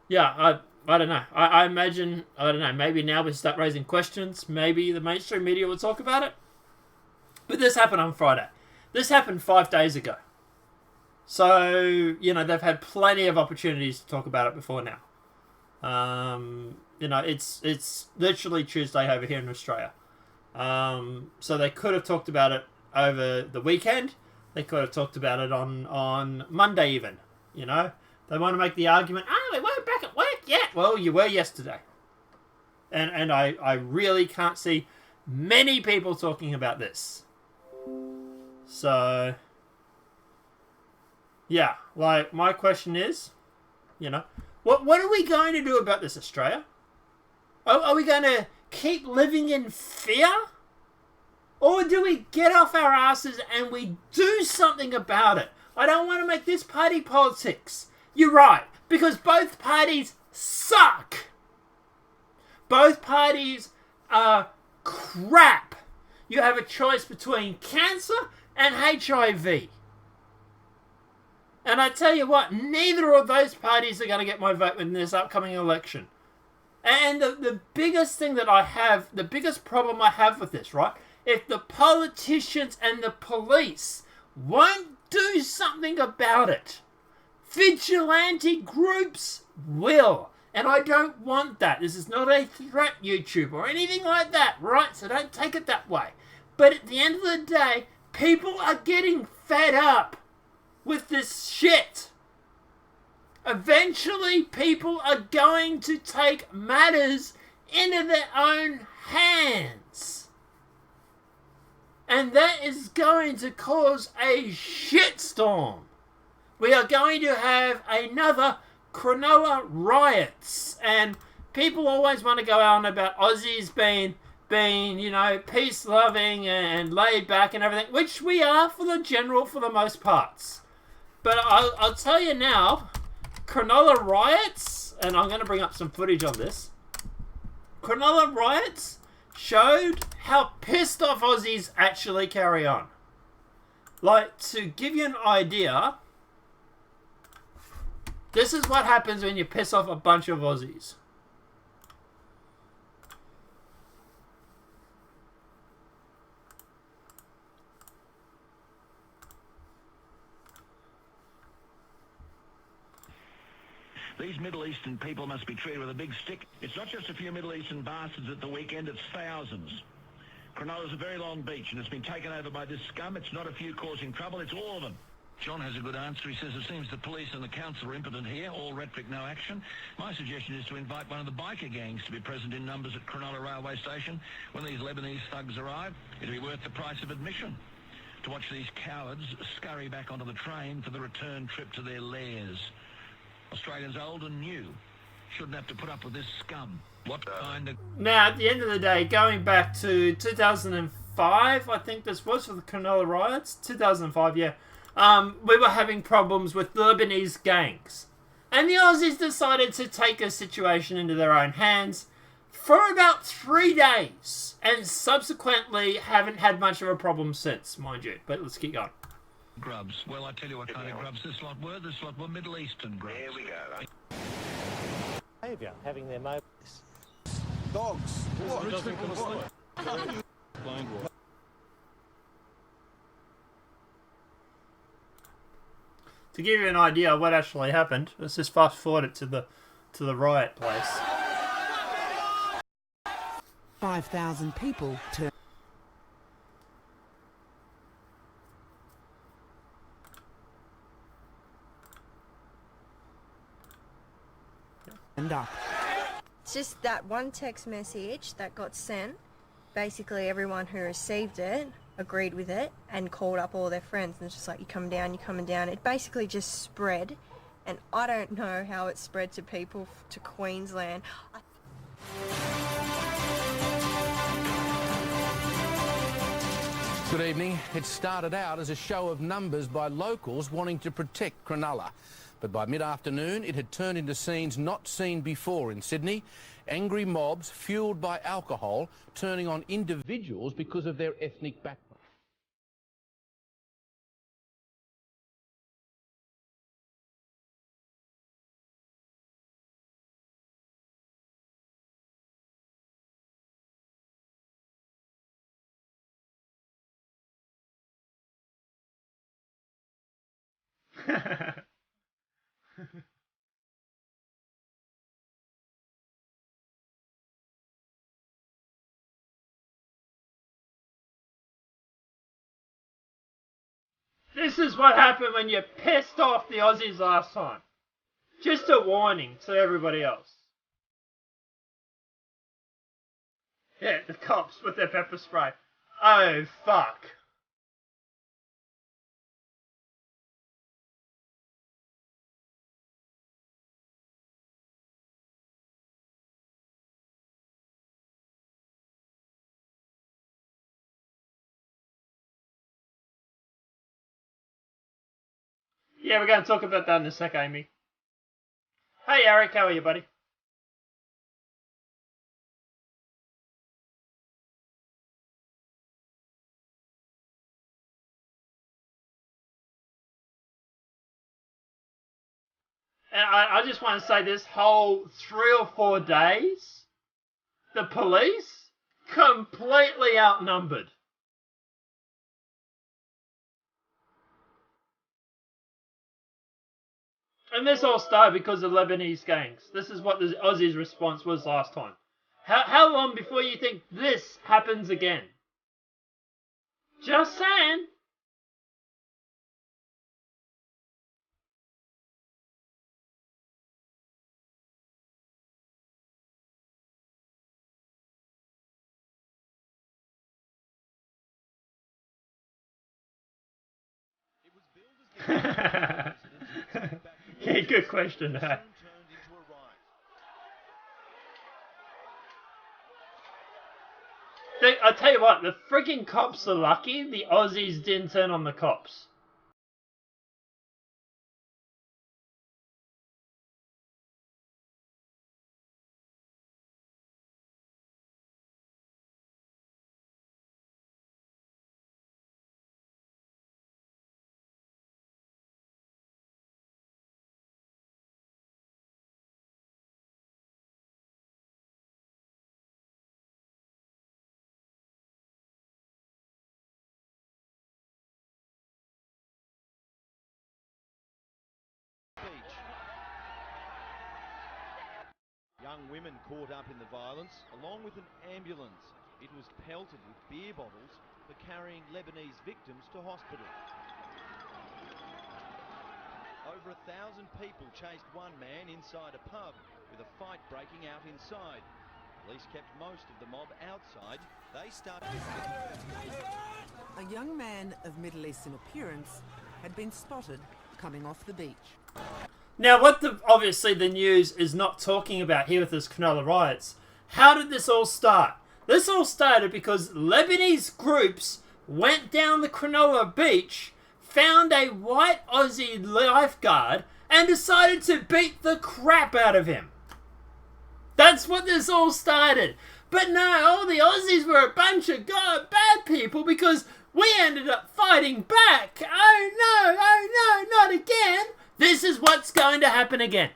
yeah, I don't know. I imagine, I don't know, maybe now we start raising questions. Maybe the mainstream media will talk about it. But this happened on Friday. This happened 5 days ago. So, you know, they've had plenty of opportunities to talk about it before now. You know, it's literally Tuesday over here in Australia. So they could have talked about it over the weekend. They could have talked about it on Monday even, you know. They want to make the argument, we weren't back at work yeah, well, you were yesterday. And I really can't see many people talking about this. So, yeah, like, my question is, you know, what are we going to do about this, Australia? Are we going to keep living in fear? Or do we get off our asses and we do something about it? I don't want to make this party politics. You're right, because both parties suck. Both parties are crap. You have a choice between cancer and HIV. And I tell you what, neither of those parties are going to get my vote in this upcoming election. And the biggest thing that I have, the biggest problem I have with this, right? If the politicians and the police won't do something about it, vigilante groups will. And I don't want that. This is not a threat, YouTube, or anything like that, right? So don't take it that way. But at the end of the day, people are getting fed up with this shit. Eventually, people are going to take matters into their own hands. And that is going to cause a shitstorm. We are going to have another Cronulla riots. And people always want to go on about Aussies being you know, peace-loving and laid back and everything, which we are for the most parts. But I'll tell you now, Cronulla riots, and I'm going to bring up some footage on this. Cronulla riots showed how pissed off Aussies actually carry on. Like, to give you an idea, this is what happens when you piss off a bunch of Aussies. These Middle Eastern people must be treated with a big stick. It's not just a few Middle Eastern bastards at the weekend, it's thousands. Cronulla's a very long beach and it's been taken over by this scum. It's not a few causing trouble, it's all of them. John has a good answer. He says it seems the police and the council are impotent here. All rhetoric, no action. My suggestion is to invite one of the biker gangs to be present in numbers at Cronulla railway station when these Lebanese thugs arrive. It'll be worth the price of admission to watch these cowards scurry back onto the train for the return trip to their lairs. Australians old and new shouldn't have to put up with this scum. What kind of... Now, at the end of the day, going back to 2005, I think this was for the Cronulla riots. 2005, yeah. We were having problems with the Lebanese gangs. And the Aussies decided to take a situation into their own hands for about 3 days. And subsequently haven't had much of a problem since, mind you. But let's keep going. Grubs. Well, I tell you what kind of grubs this lot were. This lot were Middle Eastern grubs. There we go. Behaviour, having their mobile. Dogs. What? To give you an idea of what actually happened, let's just fast forward it to the riot place. 5,000 people turned up. It's just that one text message that got sent. Basically, everyone who received it agreed with it and called up all their friends, and it's just like, you come down, you're coming down. It basically just spread, and I don't know how it spread to people to Queensland. Good evening. It started out as a show of numbers by locals wanting to protect Cronulla. But by mid-afternoon, it had turned into scenes not seen before in Sydney. Angry mobs, fuelled by alcohol, turning on individuals because of their ethnic background. This is what happened when you pissed off the Aussies last time. Just a warning to everybody else. hit the cops with their pepper spray. Oh, fuck. Yeah, we're going to talk about that in a sec, Amy. Hey, Eric, how are you, buddy? And I just want to say this whole 3 or 4 days, the police completely outnumbered. And this all started because of Lebanese gangs. This is what the Aussies' response was last time. How long before you think this happens again? Just saying. Yeah, good question. I tell you what, the freaking cops are lucky the Aussies didn't turn on the cops. Young women caught up in the violence, along with an ambulance. It was pelted with beer bottles for carrying Lebanese victims to hospital. Over 1,000 people chased one man inside a pub, with a fight breaking out inside. Police kept most of the mob outside. They started... A young man of Middle Eastern appearance had been spotted coming off the beach. Now, what obviously the news is not talking about here with this Cronulla riots, how did this all start? This all started because Lebanese groups went down the Cronulla beach, found a white Aussie lifeguard, and decided to beat the crap out of him. That's what this all started. But no, all the Aussies were a bunch of bad people because we ended up fighting back. Oh no, not again. This is what's going to happen again.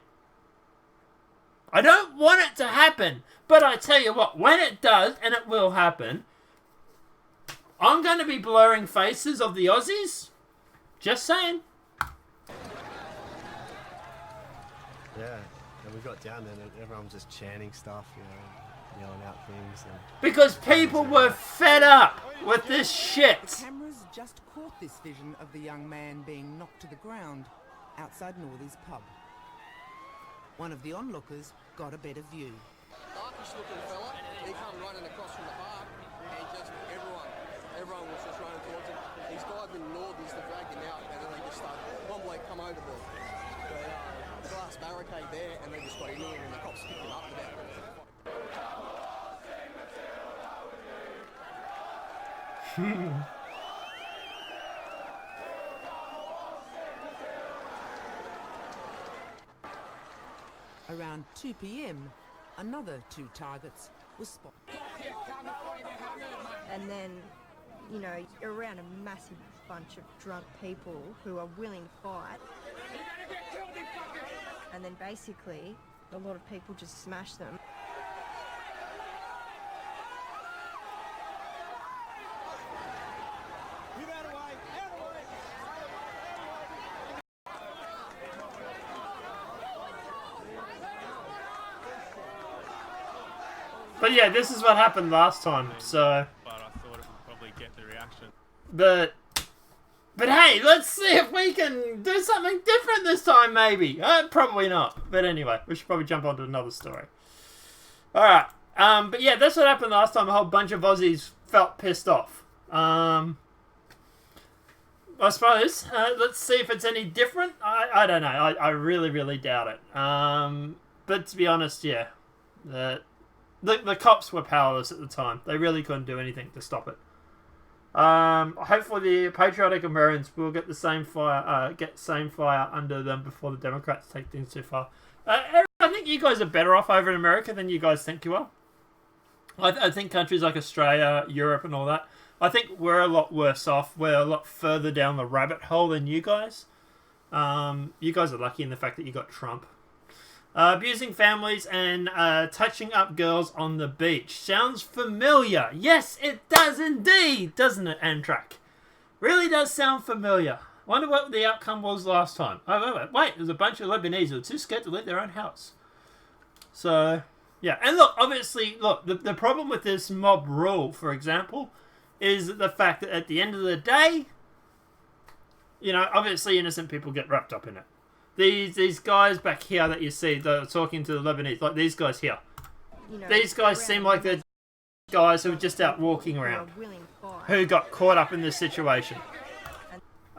I don't want it to happen, but I tell you what, when it does, and it will happen, I'm going to be blurring faces of the Aussies. Just saying. Yeah, and we got down there and everyone was just chanting stuff, you know, yelling out things. And because people were fed up with this shit. The cameras just caught this vision of the young man being knocked to the ground outside Northy's pub. One of the onlookers got a better view. Darkish looking fella, he come running across from the park and just everyone was just running towards him. These guys been Northies to drag him out and then they just started, one bloke come overboard. The glass barricade there and they just got in there and the cops picked him up about it. Around 2 p.m, another 2 targets were spotted. And then, you know, around a massive bunch of drunk people who are willing to fight. And then basically, a lot of people just smash them. But yeah, this is what happened last time, so... But I thought it would probably get the reaction. But hey, let's see if we can do something different this time, maybe. Probably not. But anyway, we should probably jump on to another story. Alright, But yeah, that's what happened last time. A whole bunch of Aussies felt pissed off. I suppose. Let's see if it's any different. I don't know. I really, really doubt it. But to be honest, yeah. The cops were powerless at the time. They really couldn't do anything to stop it. Hopefully the patriotic Americans will get the same fire under them before the Democrats take things too far. I think you guys are better off over in America than you guys think you are. I think countries like Australia, Europe and all that, I think we're a lot worse off. We're a lot further down the rabbit hole than you guys. You guys are lucky in the fact that you got Trump. Abusing families and touching up girls on the beach. Sounds familiar. Yes, it does indeed, doesn't it, Amtrak? Really does sound familiar. Wonder what the outcome was last time. Oh, wait, there's a bunch of Lebanese who were too scared to leave their own house. So, yeah. And look, obviously, the problem with this mob rule, for example, is the fact that at the end of the day, you know, obviously innocent people get wrapped up in it. These guys back here that you see, they're talking to the Lebanese, like these guys here. You know, these guys seem like they're guys who are just out walking around, who got caught up in this situation.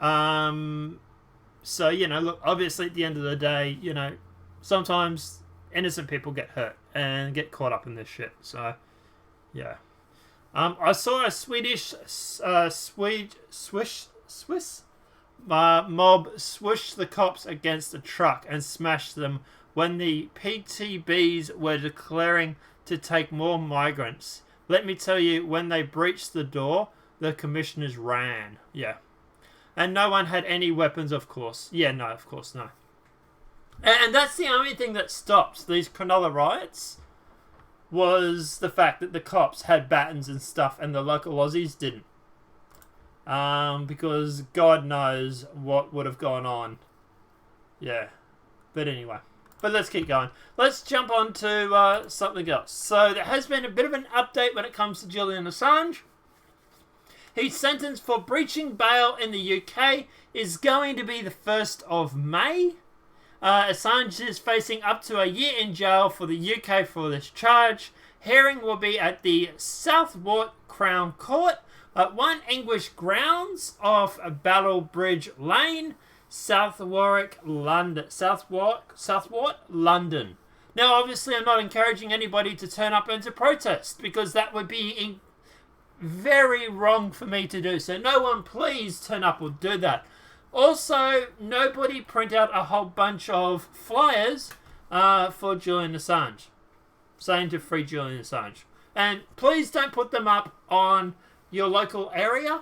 So, you know, look, obviously at the end of the day, you know, sometimes innocent people get hurt and get caught up in this shit. So, yeah. I saw a Swiss mob swoosh the cops against a truck and smash them when the PTBs were declaring to take more migrants. Let me tell you, when they breached the door, the commissioners ran. Yeah. And no one had any weapons, of course. Yeah, no, of course, no. And that's the only thing that stopped these Cronulla riots, was the fact that the cops had batons and stuff and the local Aussies didn't. Because God knows what would have gone on. Yeah. But anyway. But let's keep going. Let's jump on to something else. So there has been a bit of an update when it comes to Julian Assange. His sentence for breaching bail in the UK is going to be the 1st of May. Assange is facing up to a year in jail for the UK for this charge. Hearing will be at the Southwark Crown Court at 1 English Grounds off Battle Bridge Lane, Southwark, London. Now, obviously, I'm not encouraging anybody to turn up and to protest, because that would be very wrong for me to do. So no one please turn up or do that. Also, nobody print out a whole bunch of flyers for Julian Assange, saying to free Julian Assange. And please don't put them up on your local area,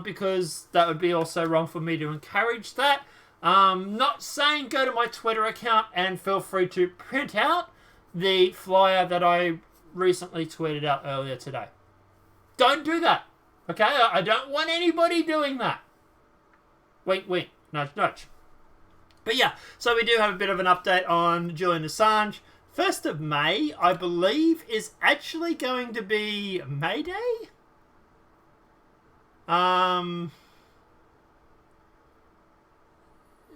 because that would be also wrong for me to encourage that. Not saying go to my Twitter account and feel free to print out the flyer that I recently tweeted out earlier today. Don't do that. Okay? I don't want anybody doing that. Wink, wink. Nudge, nudge. But yeah, so we do have a bit of an update on Julian Assange. 1st of May, I believe, is actually going to be May Day?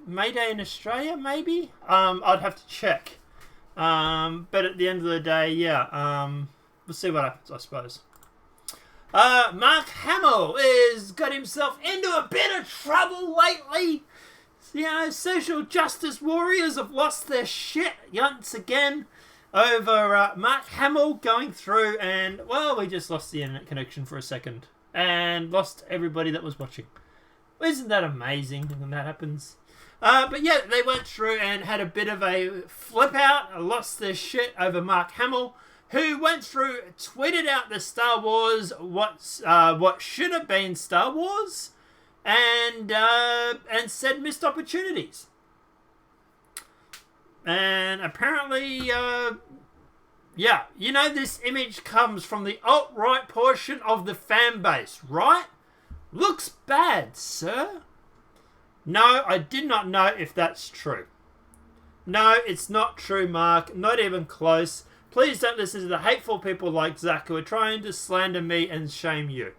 May Day in Australia, maybe? I'd have to check. But at the end of the day, yeah, we'll see what happens, I suppose. Mark Hamill has got himself into a bit of trouble lately. You know, social justice warriors have lost their shit once again over Mark Hamill going through and, well, we just lost the internet connection for a second and lost everybody that was watching. Isn't that amazing when that happens? But yeah, they went through and had a bit of a flip out, lost their shit over Mark Hamill, who went through, tweeted out the Star Wars, what should have been Star Wars, and said missed opportunities. And apparently, yeah, you know, this image comes from the alt-right portion of the fan base, right? Looks bad, sir. No, I did not know if that's true. No, it's not true, Mark. Not even close. Please don't listen to the hateful people like Zach who are trying to slander me and shame you.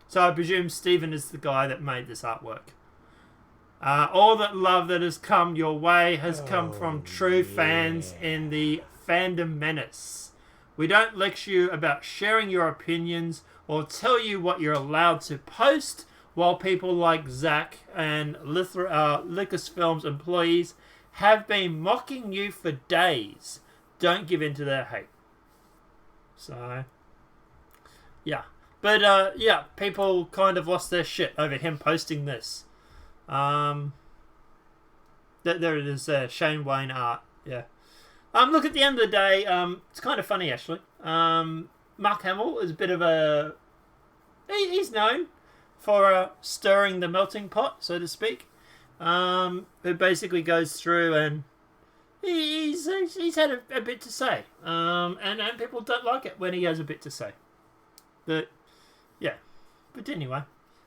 So I presume Stephen is the guy that made this artwork. All that love that has come your way has come from true fans in the Fandom Menace. We don't lecture you about sharing your opinions or tell you what you're allowed to post, while people like Zach and Lucasfilm's employees have been mocking you for days. Don't give in to their hate. So, yeah. But, yeah, people kind of lost their shit over him posting this. There it is, Shane Wayne art. Yeah. Look, at the end of the day, it's kind of funny, actually. Mark Hamill is a bit of a... He's known for stirring the melting pot, so to speak. Who basically goes through and he's had a bit to say. And people don't like it when he has a bit to say. But, yeah. But anyway.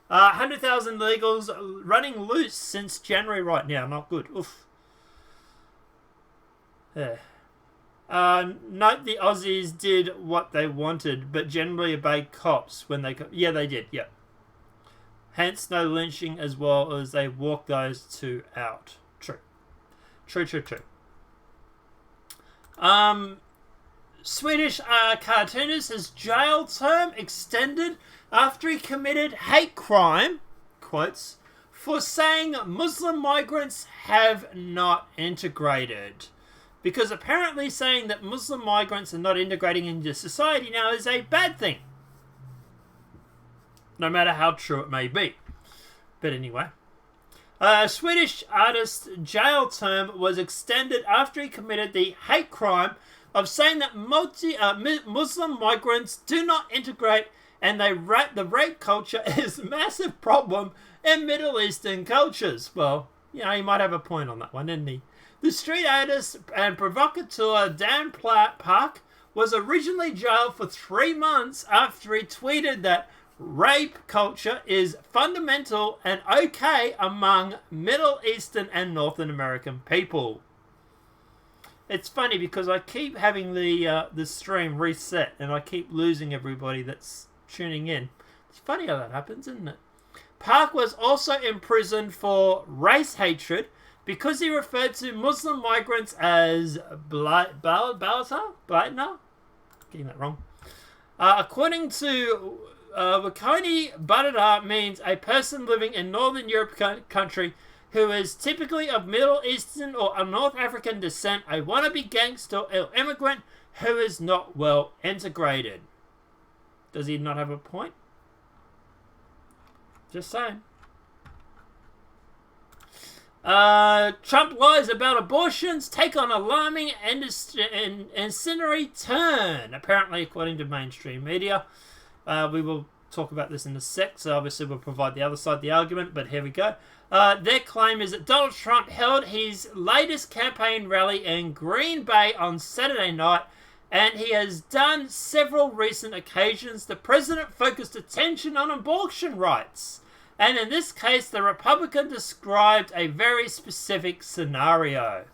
100,000 illegals running loose since January right now. Not good. Oof. Yeah. Note the Aussies did what they wanted, but generally obeyed cops when they... Yeah, they did. Yeah. Hence, no lynching as well as they walk those two out. True. True. Swedish cartoonist has jail term extended after he committed hate crime, quotes, for saying Muslim migrants have not integrated. Because apparently saying that Muslim migrants are not integrating into society now is a bad thing. No matter how true it may be. But anyway. Swedish artist's jail term was extended after he committed the hate crime of saying that Muslim migrants do not integrate and the rape culture is a massive problem in Middle Eastern cultures. Well, you know, he might have a point on that one, didn't he? The street artist and provocateur Dan Park was originally jailed for 3 months after he tweeted that rape culture is fundamental and okay among Middle Eastern and Northern American people. It's funny because I keep having the stream reset and I keep losing everybody that's tuning in. It's funny how that happens, isn't it? Park was also imprisoned for race hatred because he referred to Muslim migrants as Balata? Getting that wrong. According to Wakoni, Barada means a person living in Northern Europe country who is typically of Middle Eastern or North African descent, a wannabe gangster or immigrant who is not well integrated. Does he not have a point? Just saying. Trump lies about abortions take on alarming incendiary turn, apparently according to mainstream media. We will talk about this in a sec, so obviously we'll provide the other side of the argument, but here we go. Their claim is that Donald Trump held his latest campaign rally in Green Bay on Saturday night, and he has done several recent occasions. The president focused attention on abortion rights. And in this case, the Republican described a very specific scenario.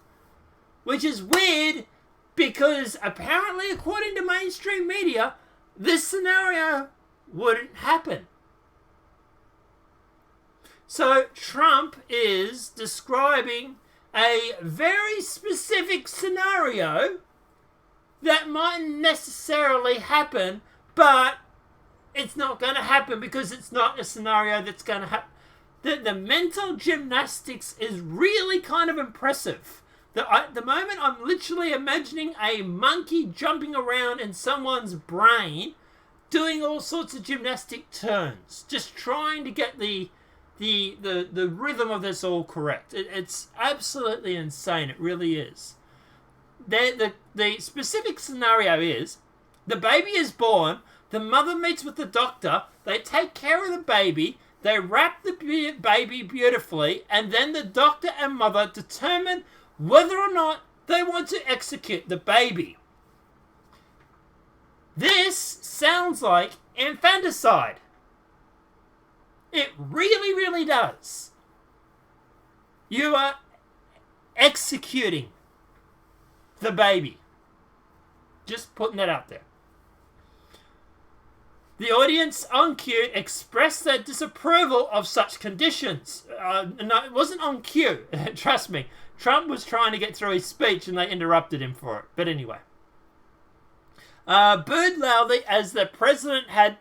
Which is weird, because apparently, according to mainstream media, this scenario wouldn't happen. So, Trump is describing a very specific scenario that mightn't necessarily happen, but it's not going to happen because it's not a scenario that's going to happen. The mental gymnastics is really kind of impressive. At the moment, I'm literally imagining a monkey jumping around in someone's brain, doing all sorts of gymnastic turns, just trying to get the rhythm of this all correct. It's absolutely insane. It really is. The specific scenario is the baby is born. The mother meets with the doctor, they take care of the baby, they wrap the baby beautifully, and then the doctor and mother determine whether or not they want to execute the baby. This sounds like infanticide. It really, really does. You are executing the baby. Just putting that out there. The audience on cue expressed their disapproval of such conditions. No, it wasn't on cue. Trust me. Trump was trying to get through his speech and they interrupted him for it. But anyway. booed loudly as the president had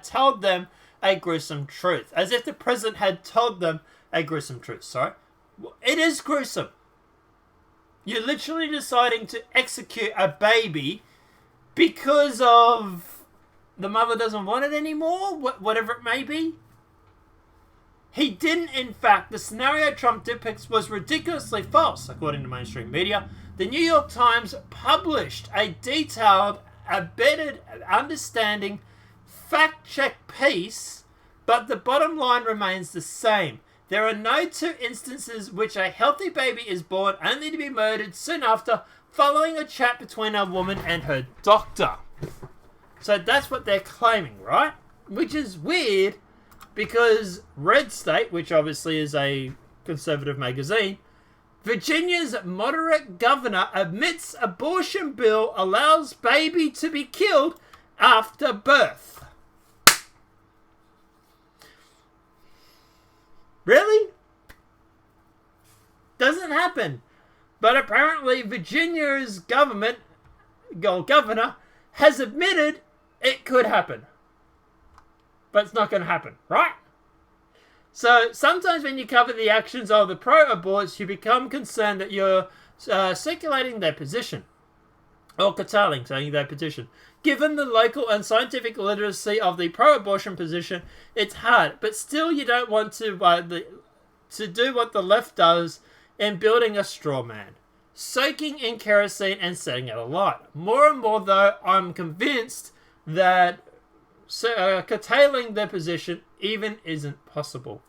told them a gruesome truth. As if the president had told them a gruesome truth. Sorry. It is gruesome. You're literally deciding to execute a baby because of the mother doesn't want it anymore, whatever it may be. He didn't, in fact. The scenario Trump depicts was ridiculously false, according to mainstream media. The New York Times published a detailed, embedded, understanding, fact-check piece, but the bottom line remains the same. There are no two instances which a healthy baby is born only to be murdered soon after, following a chat between a woman and her doctor. So that's what they're claiming, right? Which is weird, because Red State, which obviously is a conservative magazine, Virginia's moderate governor admits abortion bill allows baby to be killed after birth. Really? Doesn't happen. But apparently Virginia's governor has admitted it could happen. But it's not going to happen, right? So sometimes when you cover the actions of the pro-aborts, you become concerned that you're circulating their position. Or curtailing, saying their position. Given the local and scientific literacy of the pro-abortion position, it's hard. But still you don't want to do what the left does in building a straw man. Soaking in kerosene and setting it alight. More and more, though, I'm convinced that curtailing their position even isn't possible.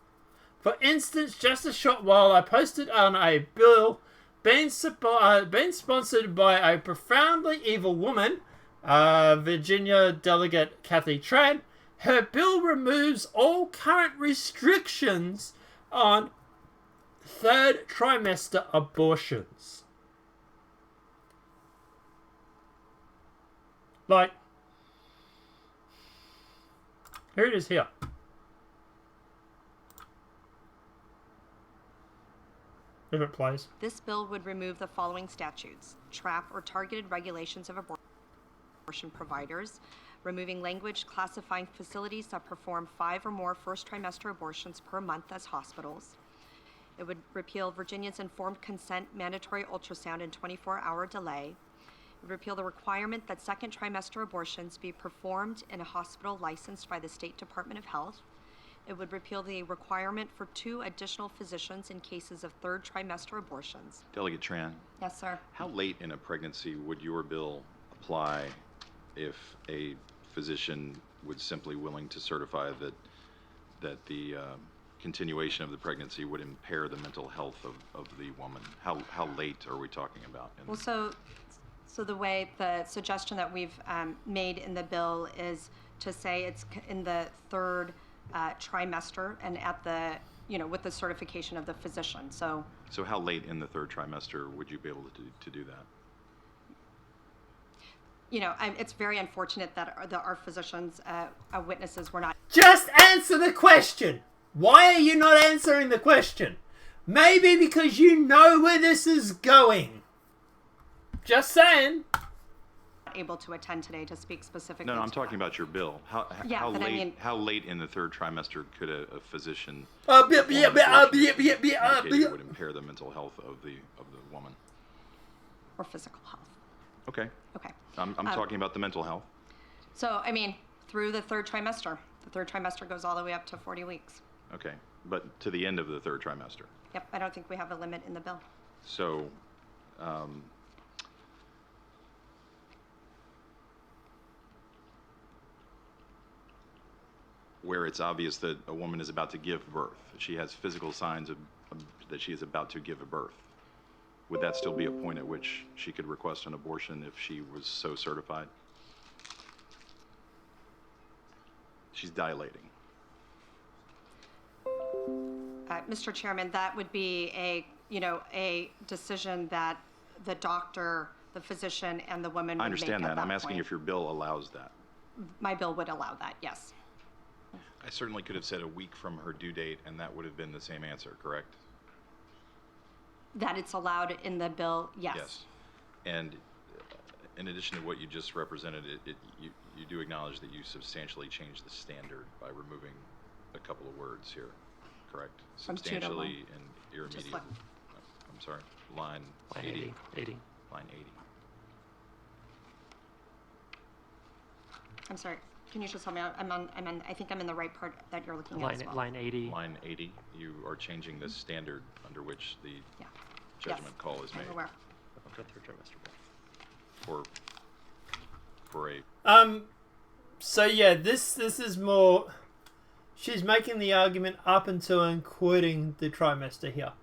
For instance, just a short while I posted on a bill being sponsored by a profoundly evil woman, Virginia Delegate Kathy Tran. Her bill removes all current restrictions on third trimester abortions. Like, here it is here. If it plays. This bill would remove the following statutes: trap or targeted regulations of abortion providers, removing language classifying facilities that perform 5 or more first trimester abortions per month as hospitals. It would repeal Virginia's informed consent mandatory ultrasound and 24-hour delay. It would repeal the requirement that second trimester abortions be performed in a hospital licensed by the State Department of Health. It would repeal the requirement for 2 additional physicians in cases of third trimester abortions. Delegate Tran. Yes, sir. How late in a pregnancy would your bill apply if a physician was simply willing to certify that the continuation of the pregnancy would impair the mental health of the woman? How late are we talking about? Well, so the way the suggestion that we've made in the bill is to say it's in the third trimester and at the, with the certification of the physician. So how late in the third trimester would you be able to do that? It's very unfortunate that our physicians, witnesses were not. Just answer the question. Why are you not answering the question? Maybe because you know where this is going. Just saying. Able to attend today to speak specifically. No, I'm talking about your bill. How late in the third trimester could a physician indicate it would impair the mental health of the woman or physical health? Okay. Okay. I'm talking about the mental health. So through the third trimester. The third trimester goes all the way up to 40 weeks. Okay, but to the end of the third trimester. Yep. I don't think we have a limit in the bill. So. Where it's obvious that a woman is about to give birth, she has physical signs that she is about to give a birth, would that still be a point at which she could request an abortion if she was so certified? She's dilating. Mr. Chairman, that would be a decision that the doctor, the physician, and the woman would make. I understand that. I'm asking if your bill allows that. My bill would allow that, yes. I certainly could have said a week from her due date, and that would have been the same answer, correct? That it's allowed in the bill, yes. Yes. And in addition to what you just represented, you do acknowledge that you substantially changed the standard by removing a couple of words here, correct? From 2 to 1. Substantially and irremediably. I'm sorry, line 80. 80. Line 80. I'm sorry. Can you just tell me? I think I'm in the right part that you're looking at as well. Line 80. Line 80. You are changing the standard under which the judgment call is made. I'm aware. For a. So yeah, this is more. She's making the argument up until including the trimester here.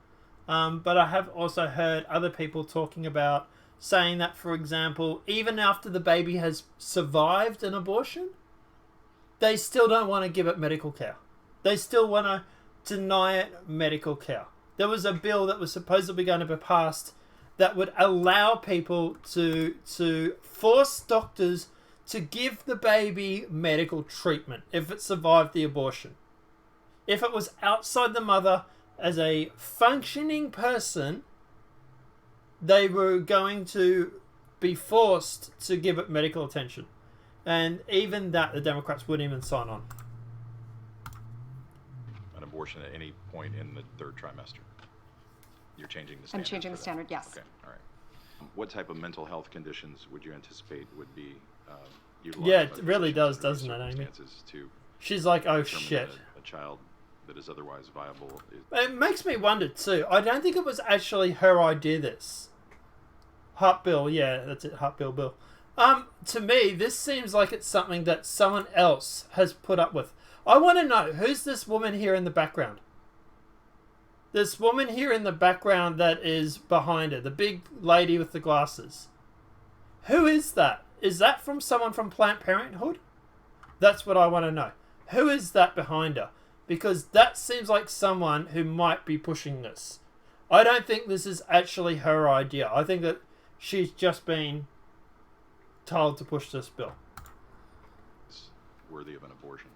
But I have also heard other people talking about saying that, for example, even after the baby has survived an abortion, they still don't want to give it medical care. They still want to deny it medical care. There was a bill that was supposedly going to be passed that would allow people to force doctors to give the baby medical treatment if it survived the abortion. If it was outside the mother as a functioning person, they were going to be forced to give it medical attention. And even that, the Democrats wouldn't even sign on. An abortion at any point in the third trimester. You're changing the standard. I'm changing the standard, yes. Okay, all right. What type of mental health conditions would you anticipate would be utilized? Yeah, it really does, doesn't it, Amy? She's like, oh shit. A child that is otherwise viable. It makes me wonder too. I don't think it was actually her idea, this. Hart Bill, yeah, that's it, Hart Bill. To me, this seems like it's something that someone else has put up with. I want to know, who's this woman here in the background? This woman here in the background that is behind her, the big lady with the glasses. Who is that? Is that from someone from Planned Parenthood? That's what I want to know. Who is that behind her? Because that seems like someone who might be pushing this. I don't think this is actually her idea. I think that she's just been told to push this bill. It's worthy of an abortion.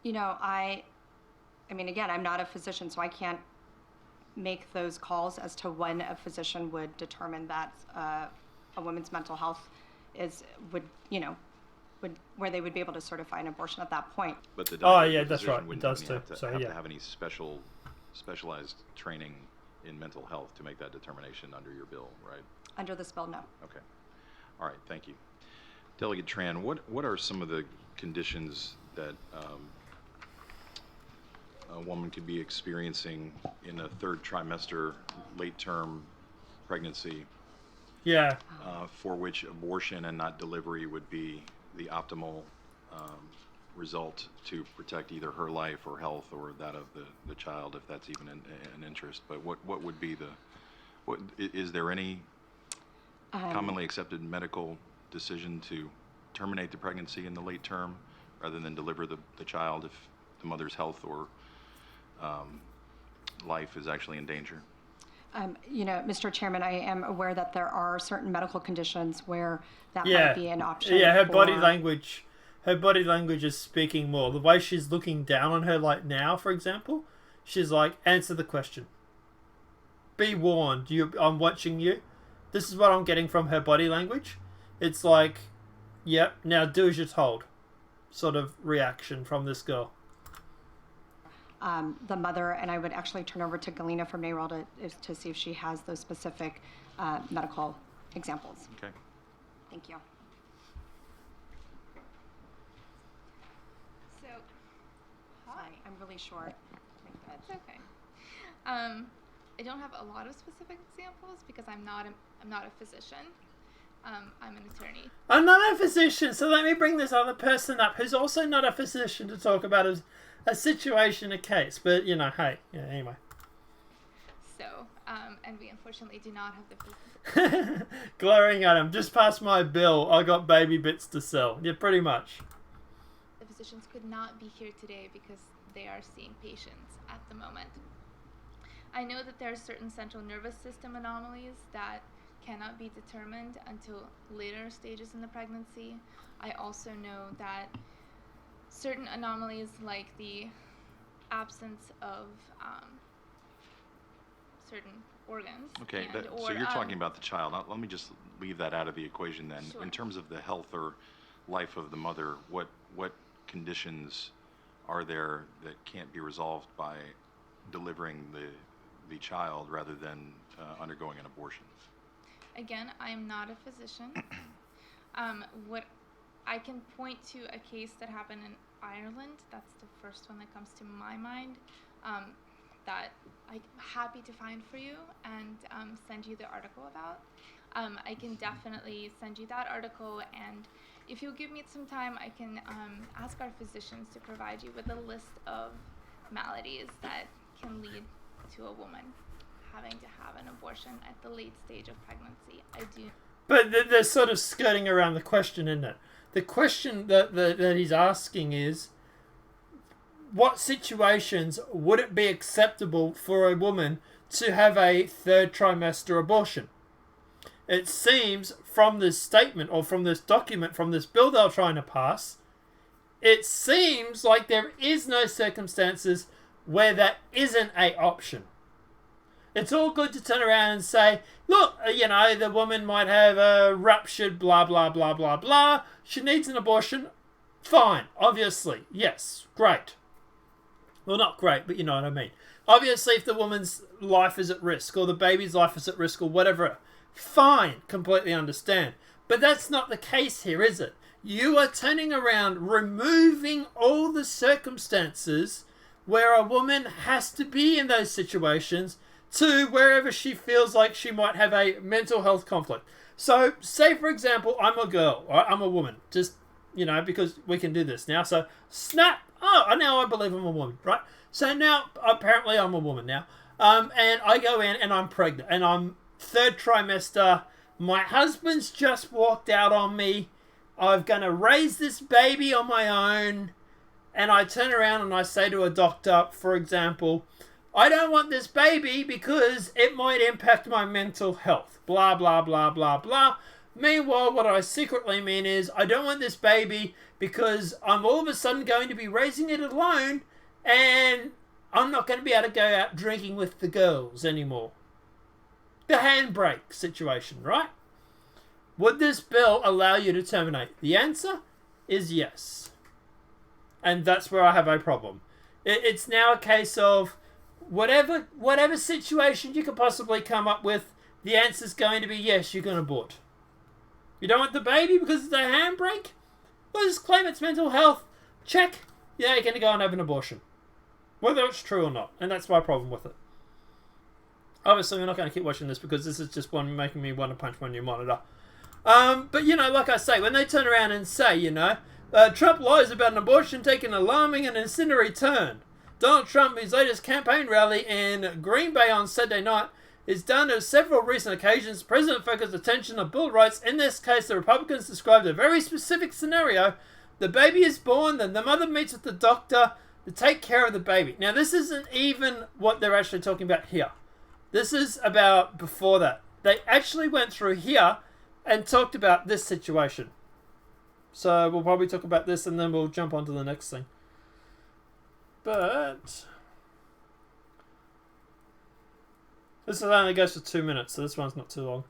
You know, I mean, again, I'm not a physician, so I can't make those calls as to when a physician would determine that a woman's mental health would where they would be able to certify an abortion at that point. But the that's right. It does too. Have to have any specialized training in mental health to make that determination under your bill, right? Under this bill, no. Okay. All right. Thank you, Delegate Tran. What are some of the conditions that a woman could be experiencing in a third trimester, late-term pregnancy? Yeah. For which abortion and not delivery would be the optimal result to protect either her life or health or that of the child, if that's even an interest. But what would be is there any commonly accepted medical decision to terminate the pregnancy in the late term rather than deliver the child if the mother's health or life is actually in danger? You know, Mr. Chairman, I am aware that there are certain medical conditions where that might be an option. Yeah, her body language is speaking more. The way she's looking down on her, like now, for example, she's like, answer the question. Be warned, I'm watching you. This is what I'm getting from her body language. It's like, yep, now do as you're told, sort of reaction from this girl. The mother, and I would actually turn over to Galena from NARAL to see if she has those specific medical examples. Okay. Thank you. So, Sorry, I'm really short. That's okay. I don't have a lot of specific examples because I'm not a physician. I'm an attorney. I'm not a physician, so let me bring this other person up who's also not a physician to talk about a situation, a case. But, you know, hey, yeah, anyway. So, and we unfortunately do not have the glaring at him. Just past my bill, I got baby bits to sell. Yeah, pretty much. The physicians could not be here today because they are seeing patients at the moment. I know that there are certain central nervous system anomalies that cannot be determined until later stages in the pregnancy. I also know that certain anomalies like the absence of certain organs. Okay, and, so you're talking about the child. Now, let me just leave that out of the equation then. Sure. In terms of the health or life of the mother, what conditions are there that can't be resolved by delivering the child rather than undergoing an abortion? Again, I am not a physician. What I can point to a case that happened in Ireland. That's the first one that comes to my mind. That I'm happy to find for you and send you the article about. I can definitely send you that article, and if you'll give me some time, I can ask our physicians to provide you with a list of maladies that can lead to a woman having to have an abortion at the late stage of pregnancy. I do. But they're sort of skirting around the question, isn't it? The question that he's asking is, what situations would it be acceptable for a woman to have a third trimester abortion? It seems from this statement, or from this document, from this bill they're trying to pass, it seems like there is no circumstances where that isn't an option. It's all good to turn around and say, look, the woman might have a ruptured blah, blah, blah, blah, blah. She needs an abortion. Fine. Obviously. Yes. Great. Well, not great, but you know what I mean. Obviously, if the woman's life is at risk, or the baby's life is at risk, or whatever, fine. Completely understand. But that's not the case here, is it? You are turning around, removing all the circumstances where a woman has to be in those situations to wherever she feels like she might have a mental health conflict. So, say for example, I'm a girl, or I'm a woman, just, because we can do this now. So, snap, now I believe I'm a woman, right? So now, apparently I'm a woman now. And I go in and I'm pregnant, and I'm third trimester. My husband's just walked out on me. I'm going to raise this baby on my own. And I turn around and I say to a doctor, for example, I don't want this baby because it might impact my mental health. Blah, blah, blah, blah, blah. Meanwhile, what I secretly mean is I don't want this baby because I'm all of a sudden going to be raising it alone and I'm not going to be able to go out drinking with the girls anymore. The handbrake situation, right? Would this bill allow you to terminate? The answer is yes. And that's where I have a problem. It's now a case of whatever situation you could possibly come up with, the answer's going to be yes, you can abort. You don't want the baby because it's a handbrake? Well, just claim it's mental health. Check. Yeah, you're going to go and have an abortion. Whether it's true or not. And that's my problem with it. Obviously, we're not going to keep watching this because this is just one making me want to punch my new monitor. But, like I say, when they turn around and say, Trump lies about an abortion taking an alarming and incendiary turn. Donald Trump, whose latest campaign rally in Green Bay on Saturday night, is done on several recent occasions. The president focused attention on bill rights. In this case, the Republicans described a very specific scenario. The baby is born, then the mother meets with the doctor to take care of the baby. Now, this isn't even what they're actually talking about here. This is about before that. They actually went through here and talked about this situation. So we'll probably talk about this and then we'll jump on to the next thing. But this only goes for 2 minutes, so this one's not too long.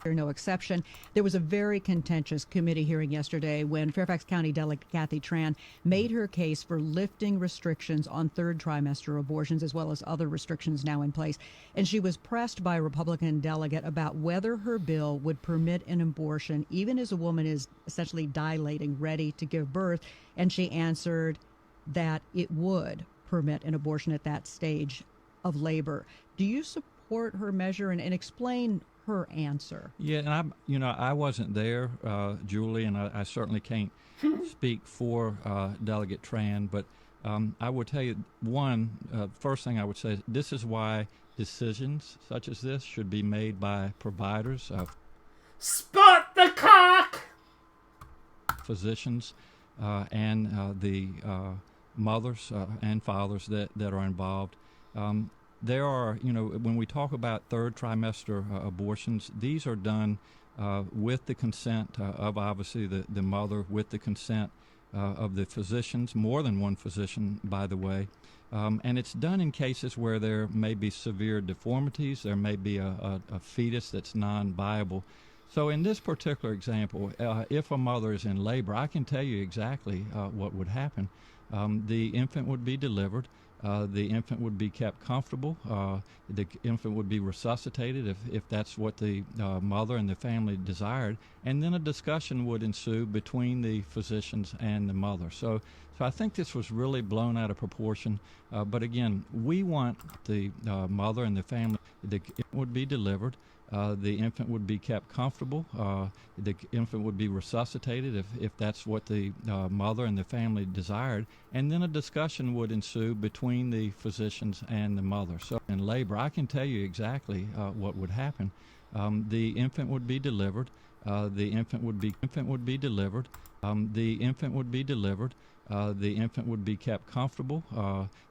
No exception. There was a very contentious committee hearing yesterday when Fairfax County Delegate Kathy Tran made her case for lifting restrictions on third trimester abortions as well as other restrictions now in place. And she was pressed by a Republican delegate about whether her bill would permit an abortion even as a woman is essentially dilating, ready to give birth. And she answered that it would permit an abortion at that stage of labor. Do you support her measure and explain her answer? Yeah, and I wasn't there, Julie, and I certainly can't speak for Delegate Tran, but I would tell you, first thing I would say, this is why decisions such as this should be made by providers, Spot the cock! physicians, and the mothers and fathers that are involved. There are, when we talk about third trimester abortions, these are done with the consent of obviously the mother, with the consent of the physicians, more than one physician, by the way. And it's done in cases where there may be severe deformities, there may be a fetus that's non-viable. So in this particular example, if a mother is in labor, I can tell you exactly what would happen. The infant would be delivered. The infant would be kept comfortable. The infant would be resuscitated if that's what the mother and the family desired. And then a discussion would ensue between the physicians and the mother. So I think this was really blown out of proportion. But again, we want the mother and the family, the infant would be delivered. The infant would be kept comfortable. The infant would be resuscitated if that's what the mother and the family desired. And then a discussion would ensue between the physicians and the mother. So in labor, I can tell you exactly what would happen. The infant would be delivered. The infant would be delivered. The infant would be delivered. The infant would be kept comfortable.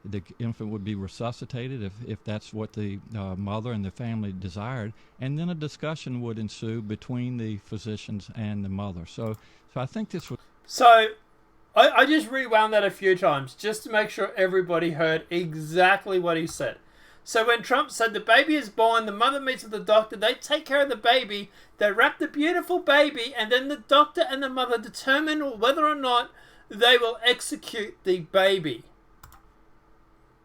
The infant would be resuscitated if that's what the mother and the family desired. And then a discussion would ensue between the physicians and the mother. So I think this was... So I just rewound that a few times just to make sure everybody heard exactly what he said. So when Trump said the baby is born, the mother meets with the doctor, they take care of the baby, they wrap the beautiful baby, and then the doctor and the mother determine whether or not they will execute the baby.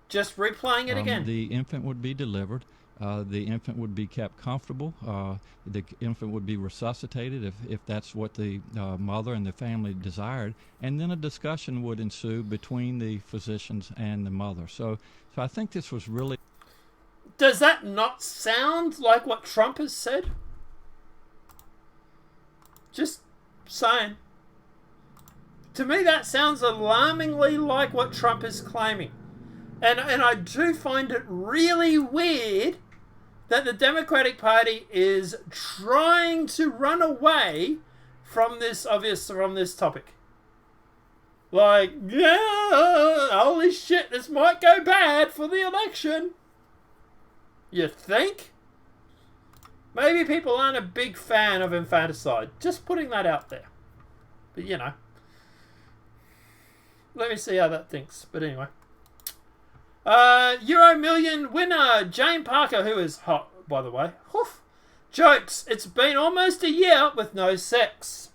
Just replaying it again. The infant would be delivered. The infant would be kept comfortable. The infant would be resuscitated if that's what the mother and the family desired. And then a discussion would ensue between the physicians and the mother. So I think this was really... Does that not sound like what Trump has said? Just saying. To me, that sounds alarmingly like what Trump is claiming. And I do find it really weird that the Democratic Party is trying to run away from this topic. Like, yeah, holy shit, this might go bad for the election. You think? Maybe people aren't a big fan of infanticide. Just putting that out there. But, you know. Let me see how that thinks. But anyway. Euro Million winner Jane Parker, who is hot, by the way. Oof. Jokes. It's been almost a year with no sex.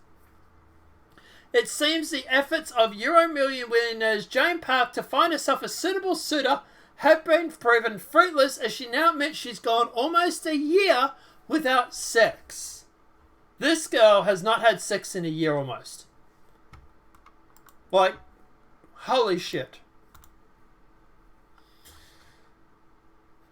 It seems the efforts of Euro Million winners Jane Parker to find herself a suitable suitor have been proven fruitless, as she now admits she's gone almost a year without sex. This girl has not had sex in a year almost. Like, holy shit.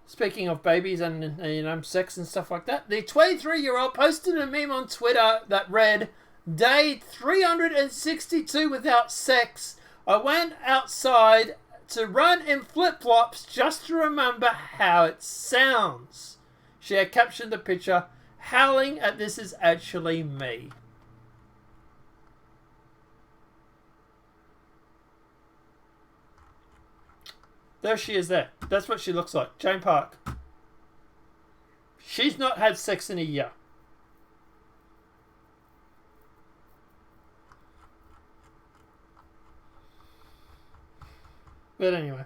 Speaking of babies and sex and stuff like that, the 23-year-old posted a meme on Twitter that read, "Day 362 without sex. I went outside to run in flip-flops just to remember how it sounds." She had captioned the picture, "Howling at this is actually me." There she is there. That's what she looks like. Jane Park. She's not had sex in a year. But anyway.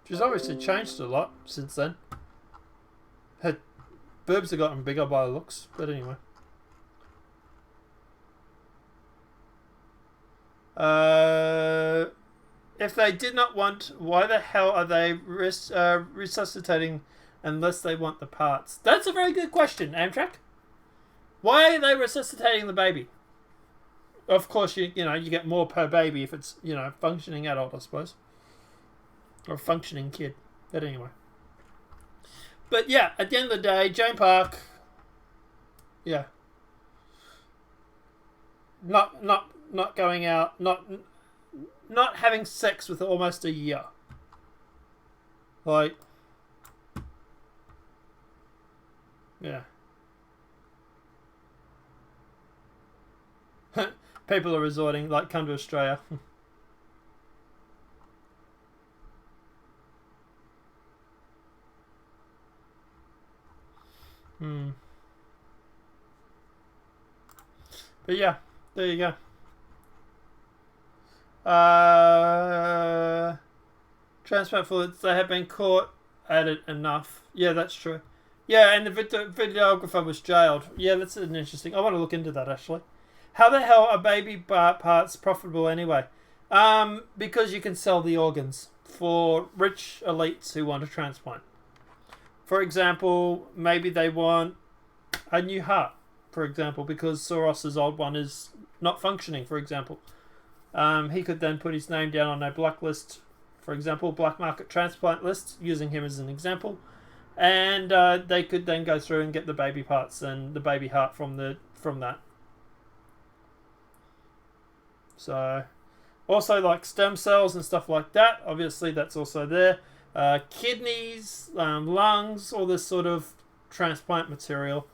She's obviously changed a lot since then. Her boobs have gotten bigger by the looks. But anyway. If they did not want, why the hell are they resuscitating unless they want the parts? That's a very good question, Amtrak. Why are they resuscitating the baby? Of course, you get more per baby if it's, functioning adult, I suppose. Or functioning kid. But anyway. But yeah, at the end of the day, Jane Park, yeah. Not going out, not having sex with almost a year. Like, yeah. People are resorting, like, come to Australia. But yeah, There you go. Transplant fluids, they have been caught at it enough. Yeah, that's true. Yeah, and the videographer was jailed. Yeah, that's an interesting. I want to look into that, actually. How the hell are baby parts profitable anyway? Because you can sell the organs for rich elites who want a transplant. For example, maybe they want a new heart, for example, because Soros's old one is not functioning, for example. He could then put his name down on a blacklist, for example, black market transplant list, using him as an example. And they could then go through and get the baby parts and the baby heart from that. So, also like stem cells and stuff like that. Obviously, that's also there. Kidneys, lungs, all this sort of transplant material.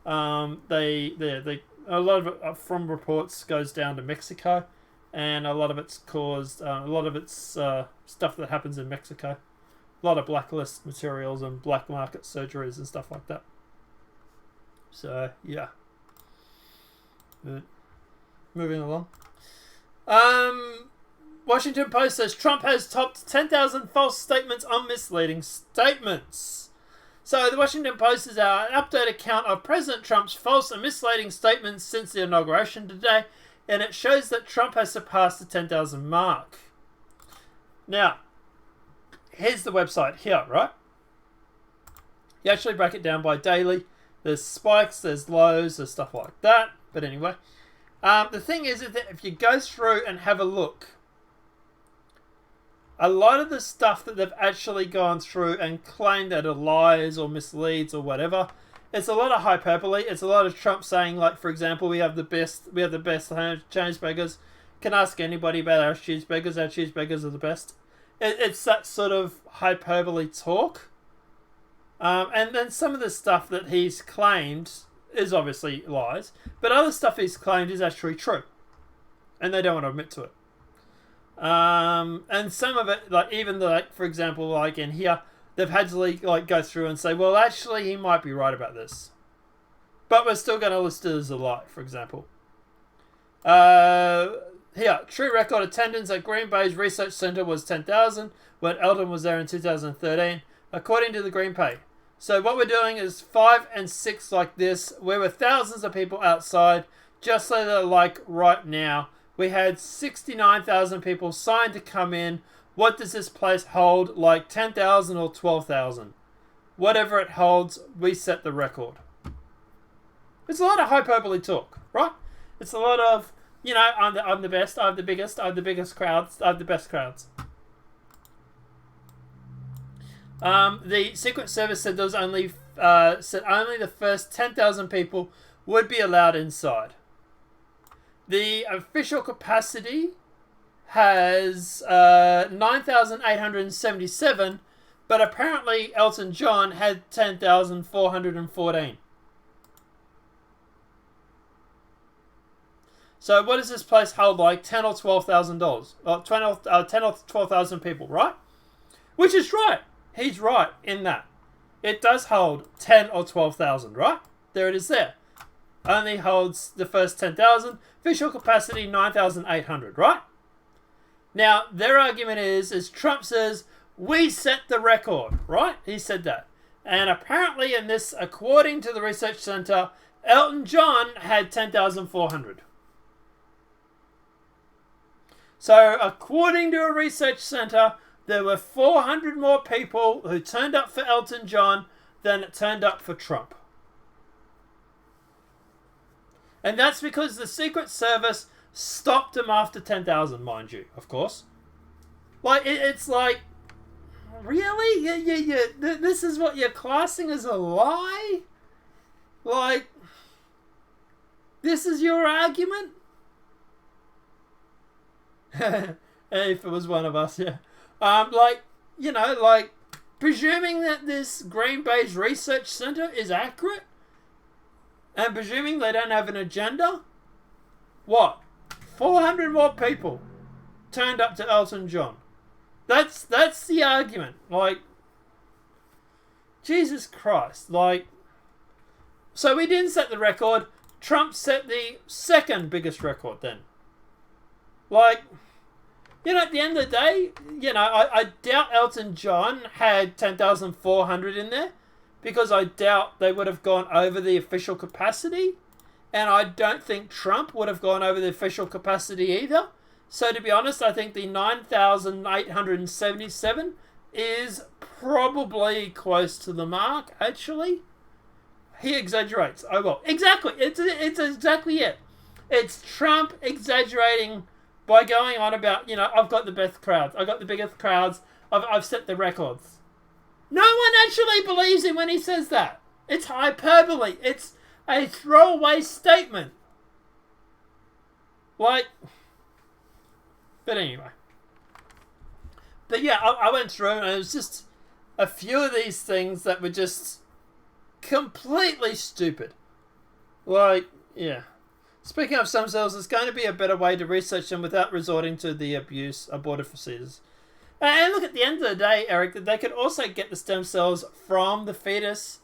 They a lot of it from reports goes down to Mexico, and a lot of it's caused a lot of it's stuff that happens in Mexico. A lot of blacklist materials and black market surgeries and stuff like that. So yeah. But moving along. Washington Post says Trump has topped 10,000 false statements on misleading statements. So the Washington Post is an updated count of President Trump's false and misleading statements since the inauguration today, and it shows that Trump has surpassed the 10,000 mark. Now, here's the website here, right? You actually break it down by daily. There's spikes, there's lows, there's stuff like that. But anyway, the thing is that if you go through and have a look, a lot of the stuff that they've actually gone through and claimed that are lies or misleads or whatever, it's a lot of hyperbole. It's a lot of Trump saying, like, for example, we have the best cheeseburgers. Can ask anybody about our cheeseburgers. Our cheeseburgers are the best. It's that sort of hyperbole talk. And then some of the stuff that he's claimed is obviously lies, but other stuff he's claimed is actually true, and they don't want to admit to it. And some of it, like even the, like for example, like in here, they've had to like go through and say, well, actually, he might be right about this, but we're still going to list it as a lie. For example, here, true record attendance at Green Bay's Research Center was 10,000 when Eldon was there in 2013, according to the Green Bay. So what we're doing is 5 and 6 like this, where were thousands of people outside, just so that like right now, we had 69,000 people signed to come in. What does this place hold? Like 10,000 or 12,000? Whatever it holds, we set the record. It's a lot of hyperbole talk, right? It's a lot of, you know, I'm the best, I'm the biggest, I have the biggest crowds, I have the best crowds. The Secret Service said there was only the first 10,000 people would be allowed inside. The official capacity has 9,877, but apparently Elton John had 10,414. So what does this place hold, like $10,000 or $12,000? 10 or 12,000 people, right? Which is right. He's right in that. It does hold 10 or 12,000, right? There it is there. Only holds the first 10,000. Official capacity 9,800, right? Now, their argument is Trump says, we set the record, right? He said that. And apparently in this, according to the research center, Elton John had 10,400. So, according to a research center, there were 400 more people who turned up for Elton John than turned up for Trump. And that's because the Secret Service stopped him after 10,000, mind you, of course. Like, it's like, really? Yeah. This is what you're classing as a lie? Like, this is your argument? If it was one of us, yeah. Like, you know, like, presuming that this Green Bay's research center is accurate, and presuming they don't have an agenda, what? 400 more people turned up to Elton John. That's the argument. Like, Jesus Christ. Like, so we didn't set the record. Trump set the second biggest record then. Like, at the end of the day, I doubt Elton John had 10,400 in there, because I doubt they would have gone over the official capacity, and I don't think Trump would have gone over the official capacity either. So to be honest, I think the 9,877 is probably close to the mark, actually. He exaggerates. Oh, well. Exactly. It's exactly it. It's Trump exaggerating by going on about, I've got the best crowds. I've got the biggest crowds. I've set the records. No one actually believes him when he says that. It's hyperbole. It's a throwaway statement. Like... But anyway. But yeah, I went through and it was just a few of these things that were just completely stupid. Like, yeah. Speaking of stem cells, there's going to be a better way to research them without resorting to the abortive procedures. And look, at the end of the day, Eric, they could also get the stem cells from the fetus,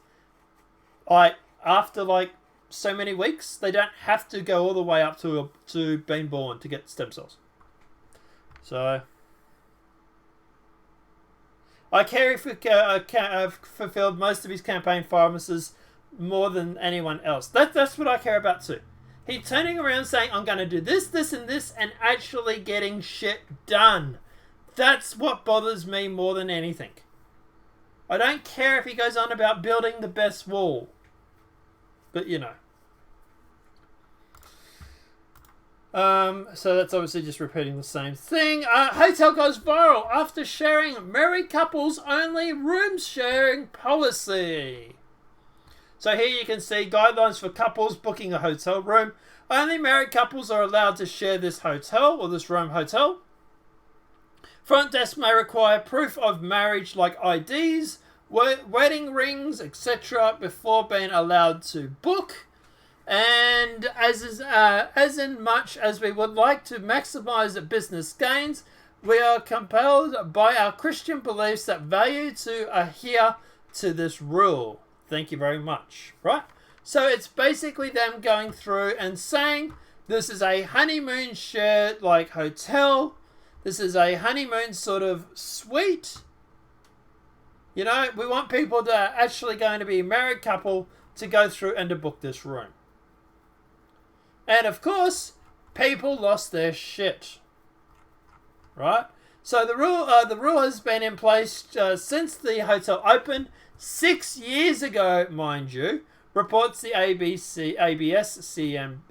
like, after, like, so many weeks. They don't have to go all the way up to being born to get stem cells. So, Kerry fulfilled most of his campaign promises more than anyone else. That's what I care about too. He's turning around saying, I'm going to do this, this, and this, and actually getting shit done. That's what bothers me more than anything. I don't care if he goes on about building the best wall. But, So that's obviously just repeating the same thing. Hotel goes viral after sharing married couples only room sharing policy. So here you can see guidelines for couples booking a hotel room. Only married couples are allowed to share this hotel or this room hotel. Front desk may require proof of marriage like IDs, wedding rings, etc. before being allowed to book. And as in much as we would like to maximize business gains, we are compelled by our Christian beliefs that value to adhere to this rule. Thank you very much. Right? So it's basically them going through and saying this is a honeymoon shared like hotel. This is a honeymoon sort of suite. We want people that are actually going to be a married couple to go through and to book this room. And of course, people lost their shit. Right? So the rule has been in place since the hotel opened 6 years ago, mind you. Reports the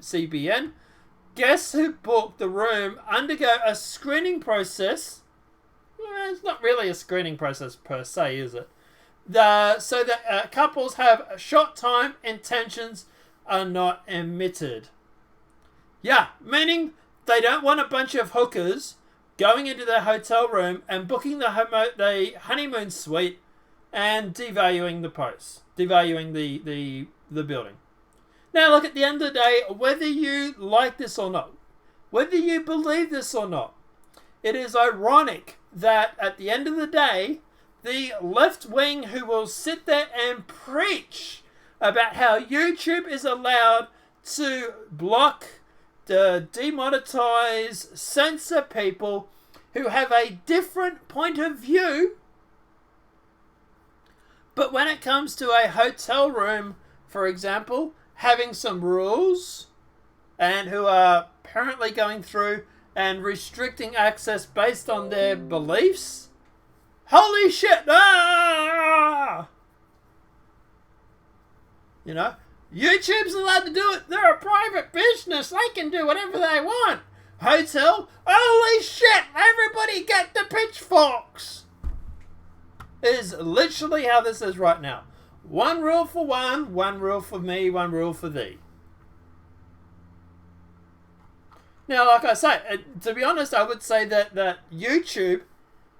CBN. Guests who booked the room undergo a screening process. It's not really a screening process per se, is it? So that couples have short time intentions are not emitted. Yeah, meaning they don't want a bunch of hookers going into their hotel room and booking the honeymoon suite and devaluing the place, devaluing the building. Now, look, at the end of the day, whether you like this or not, whether you believe this or not, it is ironic that at the end of the day, the left wing who will sit there and preach about how YouTube is allowed to block, demonetize, censor people who have a different point of view. But when it comes to a hotel room, for example, having some rules, and who are apparently going through and restricting access based on their beliefs, holy shit! Ah! YouTube's allowed to do it. They're a private business. They can do whatever they want. Hotel, holy shit! Everybody get the pitchforks! Is literally how this is right now. One rule for one rule for me, one rule for thee. Now, like I say, to be honest, I would say that YouTube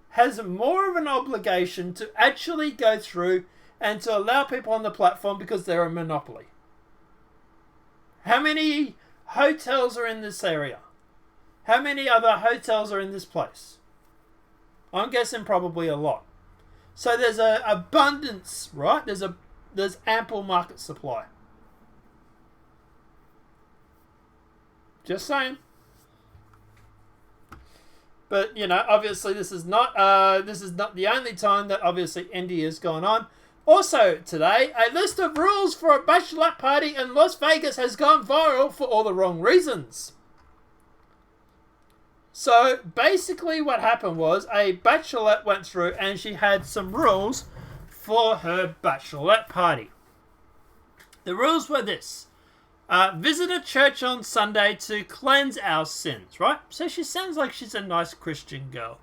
has more of an obligation to actually go through and to allow people on the platform because they're a monopoly. How many hotels are in this area? How many other hotels are in this place? I'm guessing probably a lot. So there's an abundance, right? There's ample market supply. Just saying. But, you know, obviously this is not the only time that obviously India's gone on. Also today, a list of rules for a bachelorette party in Las Vegas has gone viral for all the wrong reasons. So basically what happened was a bachelorette went through and she had some rules for her bachelorette party. The rules were this. Visit a church on Sunday to cleanse our sins, right? So she sounds like she's a nice Christian girl.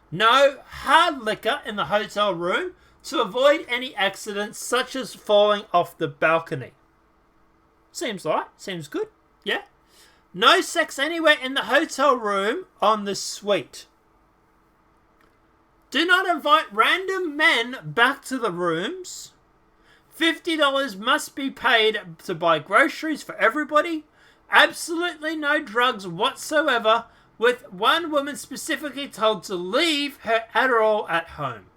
No hard liquor in the hotel room to avoid any accidents such as falling off the balcony. Seems good, yeah. No sex anywhere in the hotel room on the suite. Do not invite random men back to the rooms. $50 must be paid to buy groceries for everybody. Absolutely no drugs whatsoever, with one woman specifically told to leave her Adderall at home.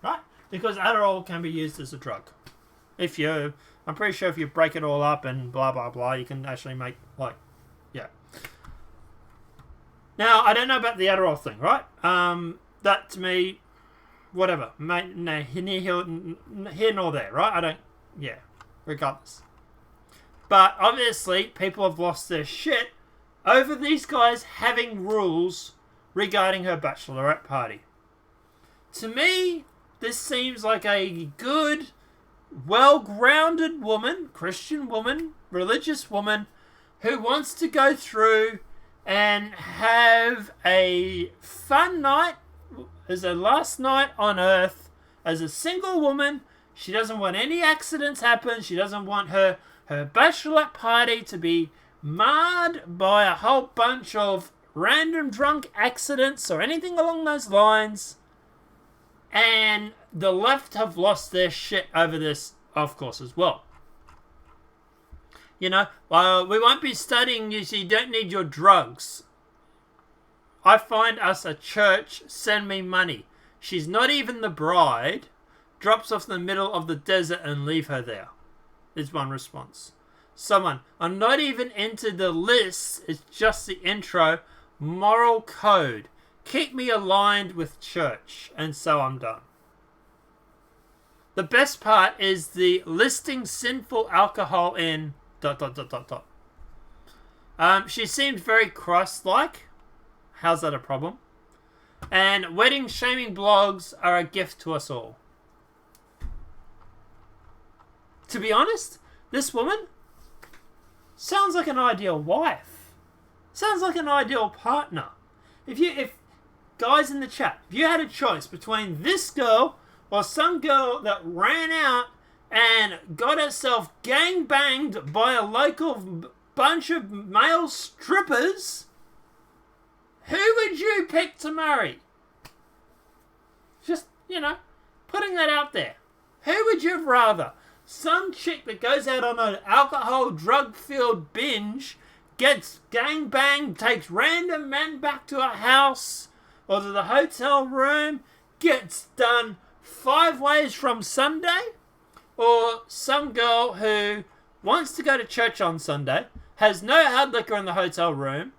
Right? Because Adderall can be used as a drug. I'm pretty sure if you break it all up and blah, blah, blah, you can actually make, yeah. Now, I don't know about the Adderall thing, right? That to me... whatever, no, here nor there, right? Regardless. But obviously, people have lost their shit over these guys having rules regarding her bachelorette party. To me, this seems like a good, well-grounded woman, Christian woman, religious woman, who wants to go through and have a fun night as her last night on earth as a single woman. She doesn't want any accidents happen. She doesn't want her bachelorette party to be marred by a whole bunch of random drunk accidents or anything along those lines. And the left have lost their shit over this, of course, as well. You know, we won't be studying you, so you don't need your drugs. I find us a church, send me money. She's not even the bride. Drops off in the middle of the desert and leave her there. Is one response. Someone, I'm not even into the list. It's just the intro. Moral code. Keep me aligned with church. And so I'm done. The best part is the listing sinful alcohol in... ... She seemed very Christ-like. How's that a problem? And wedding shaming blogs are a gift to us all. To be honest, this woman sounds like an ideal wife. Sounds like an ideal partner. If guys in the chat, if you had a choice between this girl or some girl that ran out and got herself gang-banged by a local bunch of male strippers... who would you pick to marry? Just, putting that out there. Who would you rather? Some chick that goes out on an alcohol, drug-filled binge, gets gang-banged, takes random men back to her house or to the hotel room, gets done 5 ways from Sunday? Or some girl who wants to go to church on Sunday, has no hard liquor in the hotel room,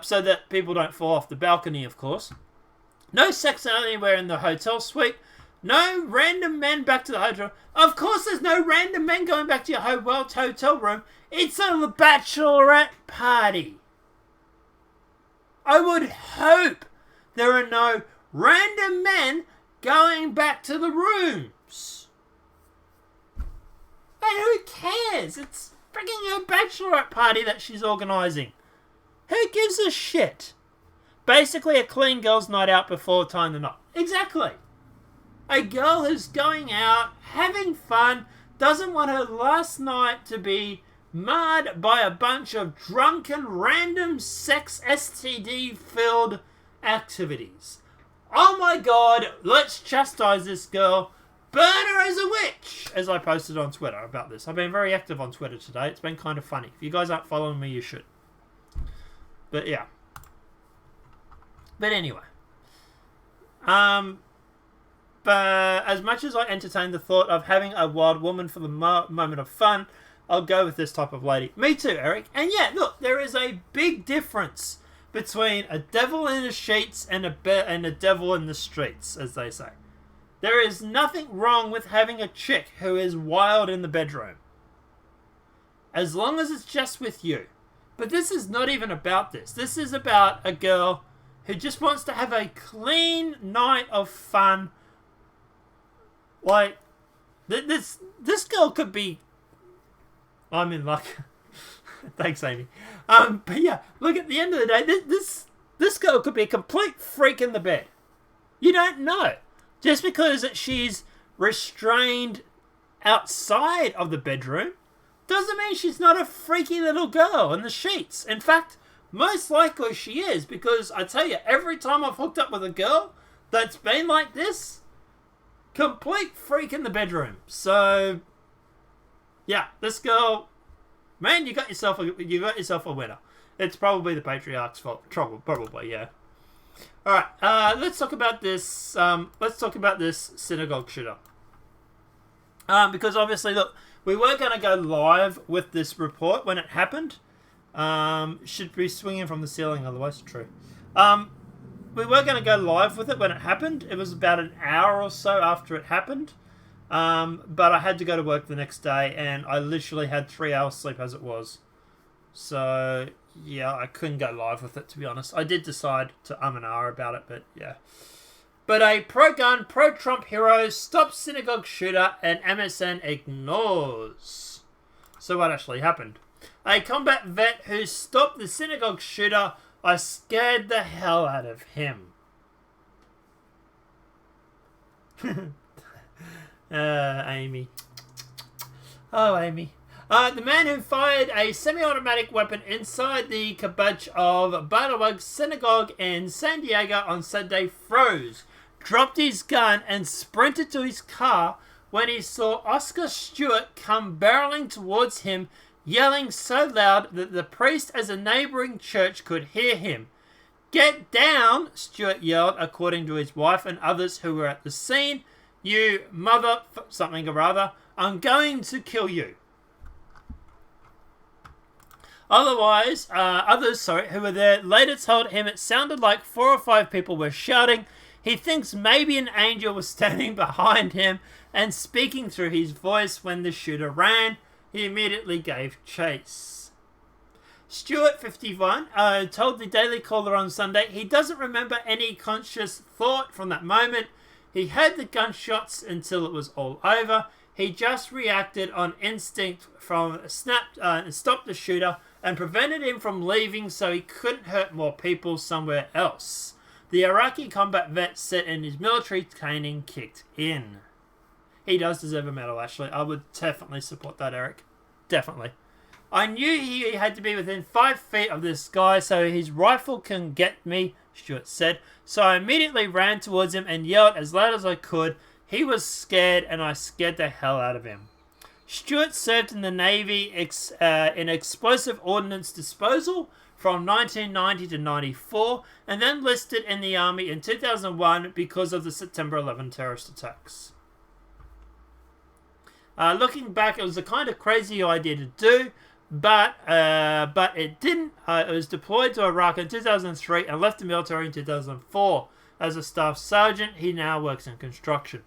so that people don't fall off the balcony, of course. No sex anywhere in the hotel suite. No random men back to the hotel. Of course there's no random men going back to your hotel room. It's a bachelorette party. I would hope there are no random men going back to the rooms. And who cares? It's freaking her bachelorette party that she's organising. Who gives a shit? Basically a clean girl's night out before tying the knot. Exactly. A girl who's going out, having fun, doesn't want her last night to be marred by a bunch of drunken, random sex STD-filled activities. Oh my god, let's chastise this girl. Burn her as a witch! As I posted on Twitter about this. I've been very active on Twitter today. It's been kind of funny. If you guys aren't following me, you should. But yeah. But anyway. But as much as I entertain the thought of having a wild woman for the moment of fun, I'll go with this type of lady. Me too, Eric. And yeah, look, there is a big difference between a devil in the sheets and a devil in the streets, as they say. There is nothing wrong with having a chick who is wild in the bedroom, as long as it's just with you. But this is not even about this. This is about a girl who just wants to have a clean night of fun. Like, this girl could be... I'm in luck. Thanks, Amy. But yeah, look, at the end of the day, this girl could be a complete freak in the bed. You don't know. Just because she's restrained outside of the bedroom doesn't mean she's not a freaky little girl in the sheets. In fact, most likely she is, because I tell you, every time I've hooked up with a girl that's been like this, complete freak in the bedroom. So, yeah, this girl, man, you got yourself a winner. It's probably the patriarch's fault. Probably, yeah. All right, let's talk about this. Let's talk about this synagogue shooter. Because obviously, look, we were going to go live with this report when it happened. Should be swinging from the ceiling, otherwise true. We were going to go live with it when it happened. It was about an hour or so after it happened. But I had to go to work the next day, and I literally had 3 hours sleep as it was. So, yeah, I couldn't go live with it, to be honest. I did decide to and ah about it, but yeah. But a pro-gun, pro-Trump hero stops synagogue shooter and MSN ignores. So what actually happened? A combat vet who stopped the synagogue shooter, I scared the hell out of him. Amy. Oh, Amy. The man who fired a semi-automatic weapon inside the kibbutz of Bardawag Synagogue in San Diego on Sunday froze, dropped his gun, and sprinted to his car when he saw Oscar Stewart come barreling towards him, yelling so loud that the priest at a neighboring church could hear him. "Get down," Stewart yelled, according to his wife and others who were at the scene. "You mother something or other, I'm going to kill you." Others who were there later told him it sounded like 4 or 5 people were shouting. He thinks maybe an angel was standing behind him and speaking through his voice when the shooter ran. He immediately gave chase. Stewart, 51, told the Daily Caller on Sunday he doesn't remember any conscious thought from that moment. He heard the gunshots until it was all over. He just reacted on instinct from stopped the shooter and prevented him from leaving so he couldn't hurt more people somewhere else. The Iraqi combat vet said in his military training kicked in. He does deserve a medal, actually. I would definitely support that, Eric. Definitely. I knew he had to be within 5 feet of this guy so his rifle can get me, Stewart said. So I immediately ran towards him and yelled as loud as I could. He was scared and I scared the hell out of him. Stewart served in the Navy in explosive ordnance disposal from 1990 to 94 and then enlisted in the Army in 2001 because of the September 11 terrorist attacks. Looking back, it was a kind of crazy idea to do, but it didn't. It was deployed to Iraq in 2003 and left the military in 2004. As a staff sergeant, he now works in construction.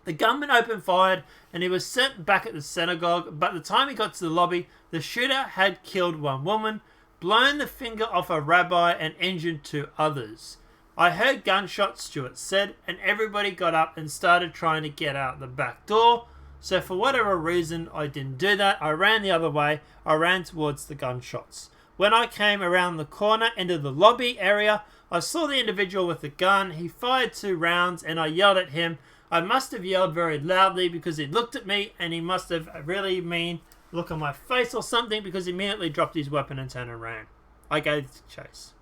The gunman opened fire and he was sent back at the synagogue, but by the time he got to the lobby, the shooter had killed 1 woman, blown the finger off a rabbi and injured 2 others. I heard gunshots, Stewart said, and everybody got up and started trying to get out the back door. So for whatever reason, I didn't do that. I ran the other way. I ran towards the gunshots. When I came around the corner into the lobby area, I saw the individual with the gun. He fired 2 rounds and I yelled at him. I must have yelled very loudly because he looked at me and he must have a really mean look on my face or something because he immediately dropped his weapon and turned and ran. I gave chase.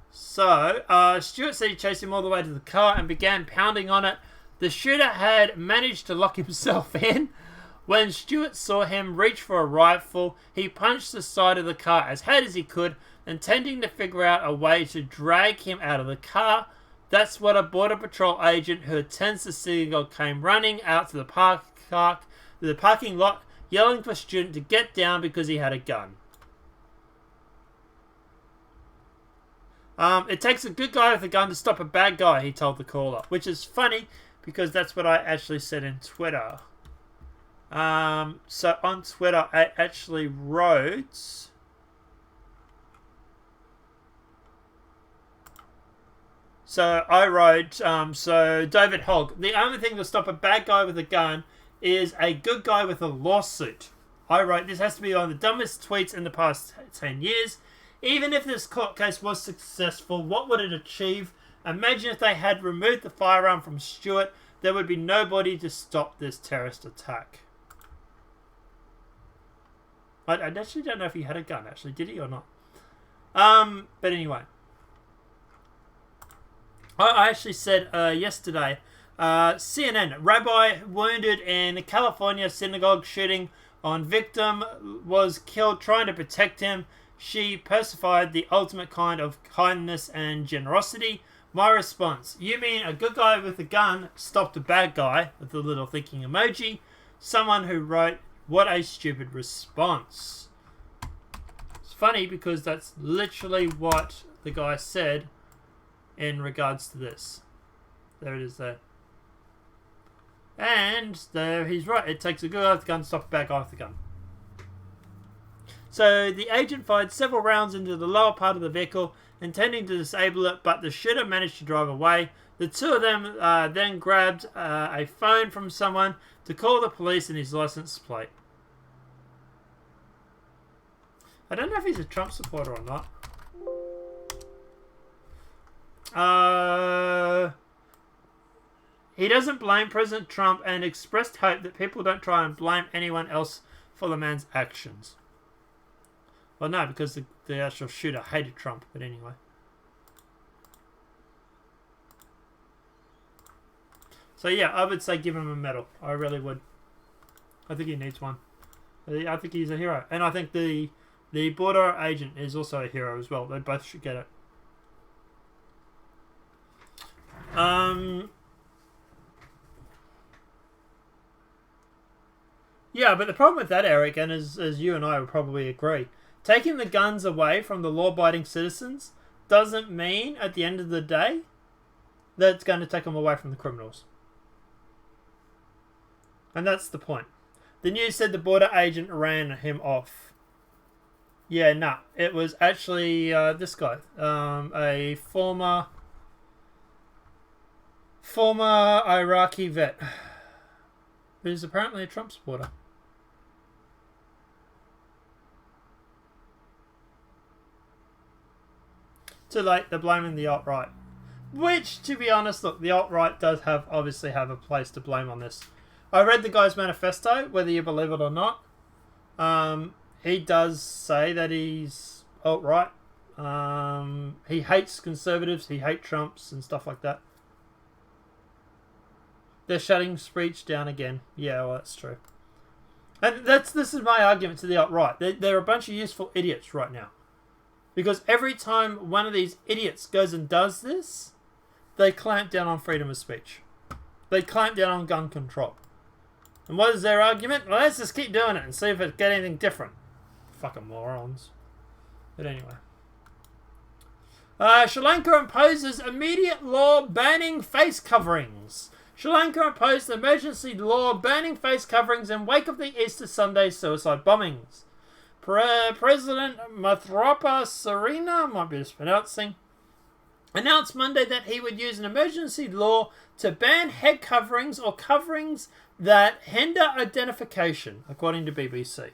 So, Stewart said he chased him all the way to the car and began pounding on it. The shooter had managed to lock himself in. When Stewart saw him reach for a rifle, he punched the side of the car as hard as he could, intending to figure out a way to drag him out of the car. That's what a Border Patrol agent who attends the synagogue came running out to the park. to the parking lot, yelling for a student to get down because he had a gun. It takes a good guy with a gun to stop a bad guy, he told the caller. Which is funny, because that's what I actually said in Twitter. So on Twitter, I actually wrote... So I wrote, so David Hogg, the only thing to stop a bad guy with a gun is a good guy with a lawsuit. I wrote, this has to be one of the dumbest tweets in the past 10 years. Even if this court case was successful, what would it achieve? Imagine if they had removed the firearm from Chute, there would be nobody to stop this terrorist attack. I actually don't know if he had a gun, actually. Did he or not? But anyway. I actually said yesterday, CNN, rabbi wounded in California synagogue shooting on victim was killed trying to protect him. She personified the ultimate kind of kindness and generosity. My response, you mean a good guy with a gun stopped a bad guy, with a little thinking emoji. Someone who wrote, what a stupid response. It's funny because that's literally what the guy said in regards to this. There it is there. And there he's right. It takes a good guy with a gun to stop a bad guy with a gun. So the agent fired several rounds into the lower part of the vehicle, intending to disable it, but the shooter managed to drive away. The two of them then grabbed a phone from someone to call the police and his license plate. I don't know if he's a Trump supporter or not. He doesn't blame President Trump and expressed hope that people don't try and blame anyone else for the man's actions. Well, no, because the actual shooter hated Trump, but anyway. So yeah, I would say give him a medal. I really would. I think he needs one. I think he's a hero. And I think the border agent is also a hero as well. They both should get it. Yeah, but the problem with that, Eric, and as you and I would probably agree, taking the guns away from the law-abiding citizens doesn't mean, at the end of the day, that it's going to take them away from the criminals. And that's the point. The news said the border agent ran him off. Yeah, nah. It was actually this guy. A former Iraqi vet. Who's apparently a Trump supporter. Too late, they're blaming the alt-right. Which, to be honest, look, the alt-right does obviously have a place to blame on this. I read the guy's manifesto, whether you believe it or not. He does say that he's alt-right. He hates conservatives, he hates Trumps and stuff like that. They're shutting speech down again. Yeah, well, that's true. And this is my argument to the alt-right. They're a bunch of useful idiots right now. Because every time one of these idiots goes and does this, they clamp down on freedom of speech. They clamp down on gun control. And what is their argument? Well, let's just keep doing it and see if it gets anything different. Fucking morons. But anyway. Sri Lanka imposes immediate law banning face coverings. Sri Lanka imposed emergency law banning face coverings in wake of the Easter Sunday suicide bombings. President Mathrapa Serena, might be mispronouncing, announced Monday that he would use an emergency law to ban head coverings or coverings that hinder identification, according to BBC.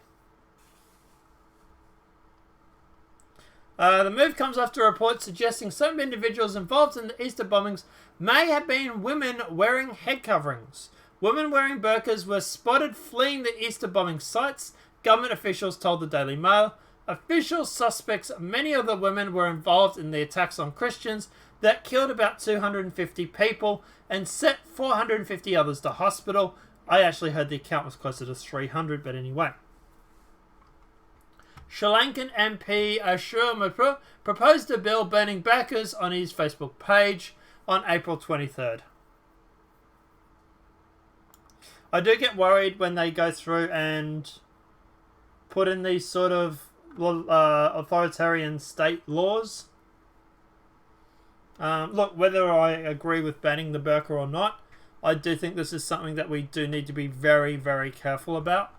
The move comes after reports suggesting some individuals involved in the Easter bombings may have been women wearing head coverings. Women wearing burqas were spotted fleeing the Easter bombing sites, government officials told the Daily Mail. Official suspects, many of the women were involved in the attacks on Christians that killed about 250 people and sent 450 others to hospital. I actually heard the account was closer to 300, but anyway. Sri Lankan MP Ashur Mapur proposed a bill banning burqas on his Facebook page on April 23rd. I do get worried when they go through and put in these sort of authoritarian state laws. Look, whether I agree with banning the burqa or not, I do think this is something that we do need to be very, very careful about,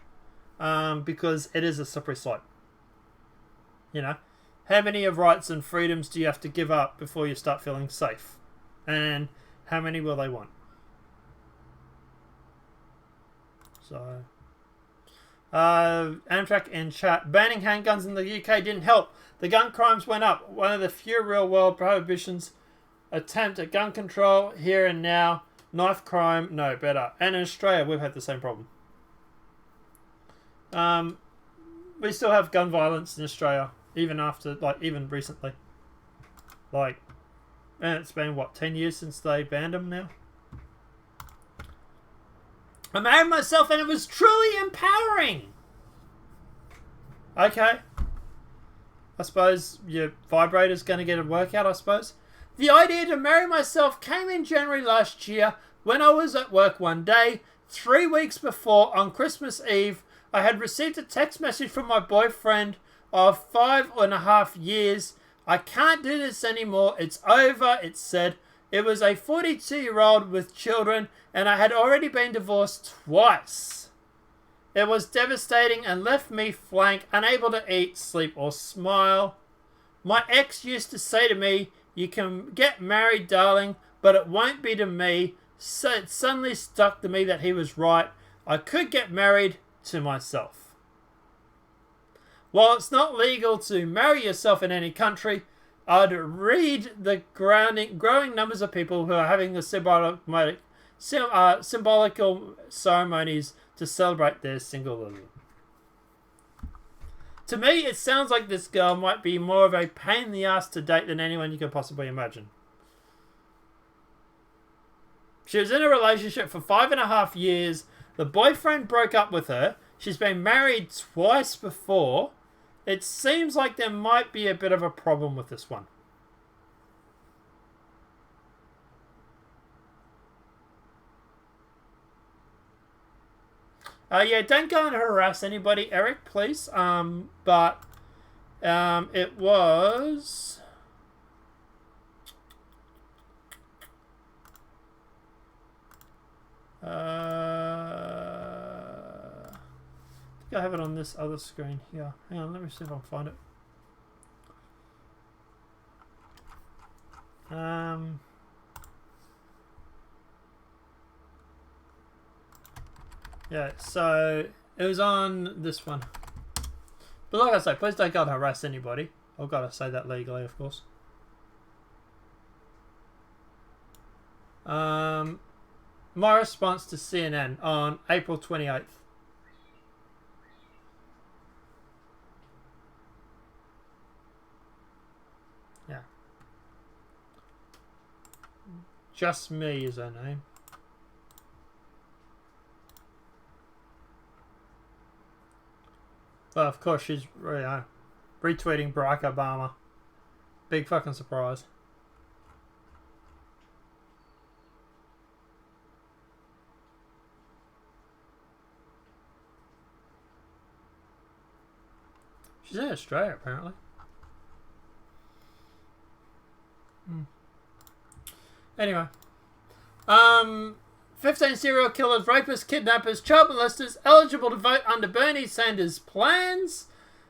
because it is a slippery slope. You know, how many of rights and freedoms do you have to give up before you start feeling safe? And how many will they want? So, Amtrak in chat. Banning handguns in the UK didn't help. The gun crimes went up. One of the few real-world prohibitions attempt at gun control here and now. Knife crime, no better. And in Australia, we've had the same problem. We still have gun violence in Australia, even after, even recently. And it's been, what, 10 years since they banned them now? I married myself and it was truly empowering. Okay. I suppose your vibrator's going to get a workout, I suppose. The idea to marry myself came in January last year when I was at work one day. 3 weeks before, on Christmas Eve, I had received a text message from my boyfriend of 5.5 years. I can't do this anymore. It's over, it said. It was a 42-year-old with children, and I had already been divorced twice. It was devastating and left me blank, unable to eat, sleep, or smile. My ex used to say to me, "You can get married, darling, but it won't be to me." So it suddenly stuck to me that he was right. I could get married to myself. While it's not legal to marry yourself in any country, I'd read the growing numbers of people who are having the symbolical ceremonies to celebrate their singlehood. To me, it sounds like this girl might be more of a pain in the ass to date than anyone you could possibly imagine. She was in a relationship for 5.5 years. The boyfriend broke up with her. She's been married twice before. It seems like there might be a bit of a problem with this one. Yeah, don't go and harass anybody, Eric, please. But it was... I think I have it on this other screen here. Hang on, let me see if I can find it. Yeah, so it was on this one. But like I say, please don't go and harass anybody. I've got to say that legally, of course. My response to CNN on April 28th. Yeah. Just Me is her name. Well, of course, she's retweeting Barack Obama. Big fucking surprise. She's in Australia, apparently. Anyway. 15 serial killers, rapists, kidnappers, child molesters eligible to vote under Bernie Sanders' plans.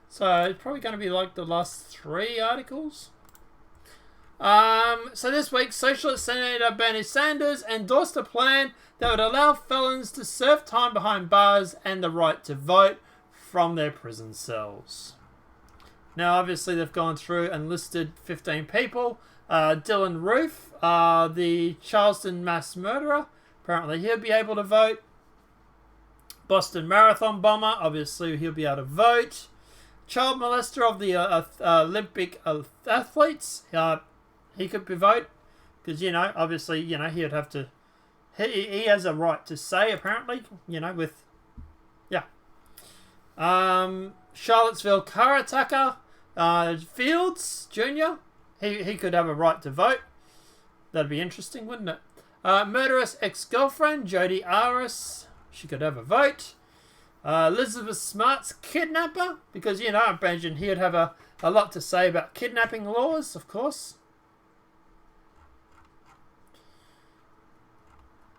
So it's probably going to be like the last 3 articles. So this week, Socialist Senator Bernie Sanders endorsed a plan that would allow felons to serve time behind bars and the right to vote from their prison cells. Now, obviously, they've gone through and listed 15 people. Dylan Roof, the Charleston mass murderer. Apparently, he'll be able to vote. Boston Marathon bomber. Obviously, he'll be able to vote. Child molester of the Olympic athletes. He could be vote. Because, obviously, he would have to... He has a right to say, apparently. With... Yeah. Charlottesville Karatucker Fields Jr. He could have a right to vote. That'd be interesting, wouldn't it? Murderous ex-girlfriend Jodi Arias. she could have a vote. Elizabeth Smart's kidnapper, because, you know, I imagine he'd have a lot to say about kidnapping laws, of course.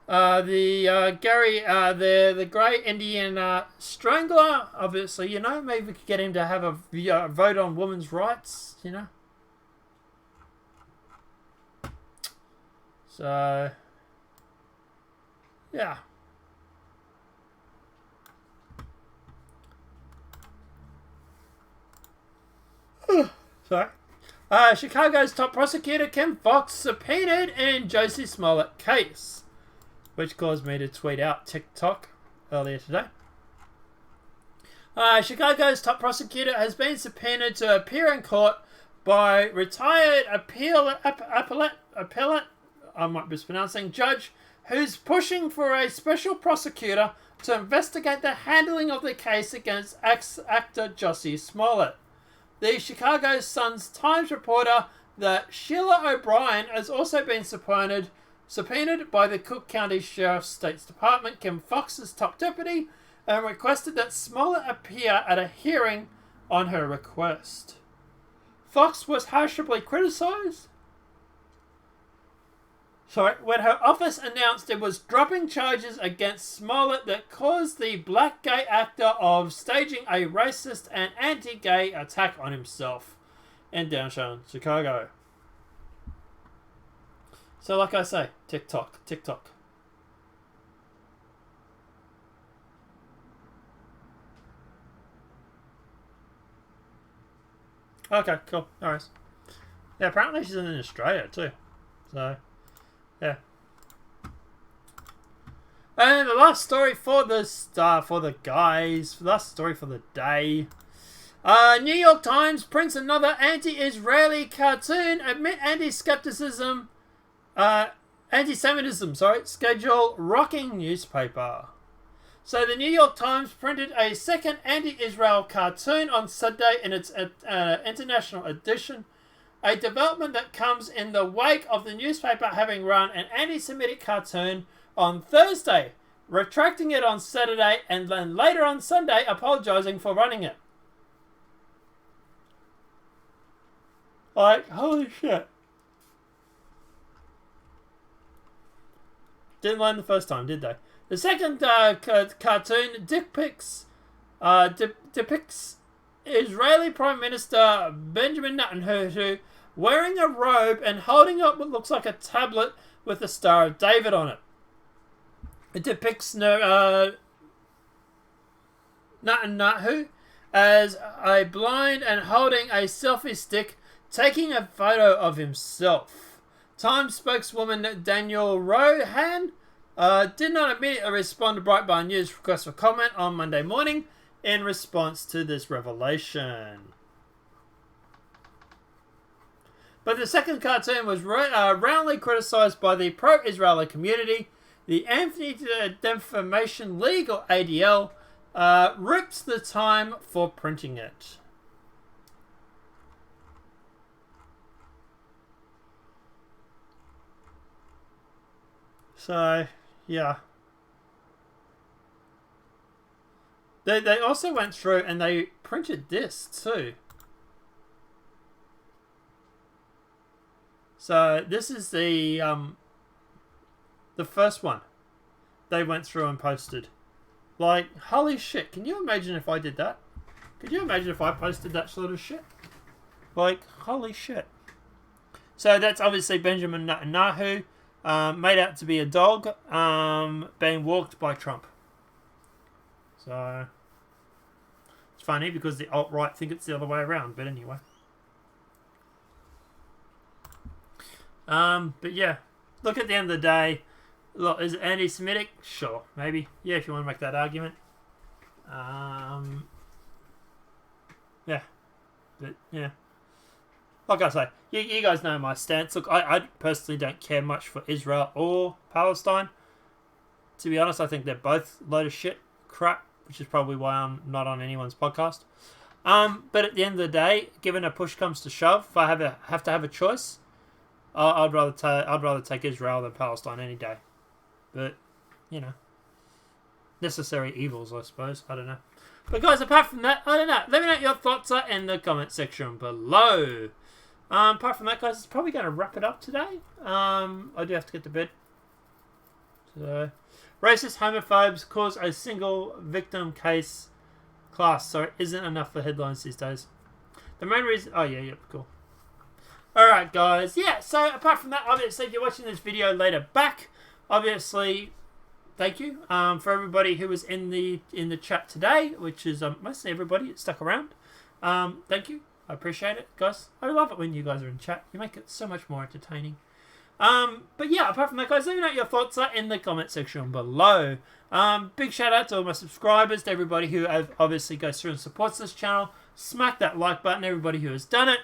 The Grey Indian Strangler, obviously, you know, maybe we could get him to have a vote on women's rights, you know. So, yeah. Sorry. Chicago's top prosecutor Kim Foxx subpoenaed in Josie Smollett case, which caused me to tweet out TikTok earlier today. Chicago's top prosecutor has been subpoenaed to appear in court by retired appellate, I might be mispronouncing, judge who's pushing for a special prosecutor to investigate the handling of the case against ex-actor Josie Smollett. The Chicago Sun-Times reporter that Sheila O'Brien has also been subpoenaed by the Cook County Sheriff's State's Department, Kim Foxx's top deputy, and requested that Smollett appear at a hearing on her request. Foxx was harshly criticised when her office announced it was dropping charges against Smollett that caused the black gay actor of staging a racist and anti-gay attack on himself in downtown Chicago. So like I say, TikTok. Okay, cool. Alright. Yeah, apparently she's in Australia too. So, yeah. And the last story for the last story for the day. New York Times prints another anti-Israeli cartoon amid anti-Semitism, schedule rocking newspaper. So the New York Times printed a second anti-Israel cartoon on Sunday in its international edition, a development that comes in the wake of the newspaper having run an anti-Semitic cartoon on Thursday, retracting it on Saturday, and then later on Sunday apologizing for running it. Like, holy shit. Didn't learn the first time, did they? The second cartoon depicts Israeli Prime Minister Benjamin Netanyahu wearing a robe and holding up what looks like a tablet with the Star of David on it. It depicts Netanyahu as a blind and holding a selfie stick, taking a photo of himself. Times spokeswoman Danielle Rohan did not immediately respond to Breitbart News' request for comment on Monday morning in response to this revelation. But the second cartoon was roundly criticised by the pro-Israeli community. The Anti-Defamation League, or ADL, ripped the Time for printing it. So, yeah. They also went through and they printed this too. So this is the first one they went through and posted. Like, holy shit, can you imagine if I did that? Could you imagine if I posted that sort of shit? Like, holy shit. So that's obviously Benjamin Netanyahu, made out to be a dog, being walked by Trump. So, it's funny because the alt-right think it's the other way around, but anyway. But yeah, look, at the end of the day, look, is it anti-Semitic? Sure, maybe. Yeah, if you want to make that argument. Yeah. But, yeah. Like I say, you guys know my stance. Look, I personally don't care much for Israel or Palestine. To be honest, I think they're both a load of shit crap, which is probably why I'm not on anyone's podcast. But at the end of the day, given a push comes to shove, if I have to have a choice, I'd rather take Israel than Palestine any day. But, you know. necessary evils, I suppose. I don't know. But guys, apart from that, I don't know. Let me know what your thoughts are in the comment section below. Apart from that, guys, it's probably going to wrap it up today. I do have to get to bed. So, racist homophobes cause a single victim case class. So it isn't enough for headlines these days. The main reason... Oh, yeah, cool. Alright, guys. Yeah, so apart from that, obviously, if you're watching this video later back, obviously... Thank you for everybody who was in the chat today, which is mostly everybody that stuck around. Thank you. I appreciate it, guys. I love it when you guys are in chat. You make it so much more entertaining. But yeah, apart from that, guys, let me know what your thoughts are in the comment section below. Big shout out to all my subscribers, to everybody who obviously goes through and supports this channel. Smack that like button, everybody who has done it.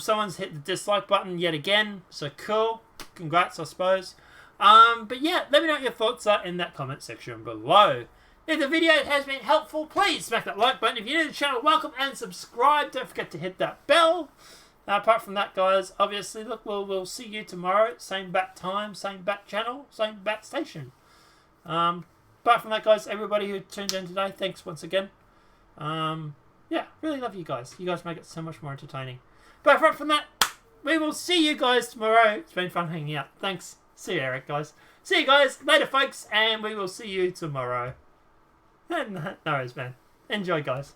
Someone's hit the dislike button yet again, so cool. Congrats, I suppose. But yeah, let me know what your thoughts are in that comment section below. If the video has been helpful, please smack that like button. If you're new to the channel, welcome and subscribe. Don't forget to hit that bell. Apart from that, guys, obviously, look, we'll see you tomorrow. Same bat time, same bat channel, same bat station. Apart from that, guys, everybody who tuned in today, thanks once again. Yeah, really love you guys. You guys make it so much more entertaining. But apart from that, we will see you guys tomorrow. It's been fun hanging out. Thanks. See you, Eric, guys. See you guys later, folks, and we will see you tomorrow. No worries, man. Enjoy, guys.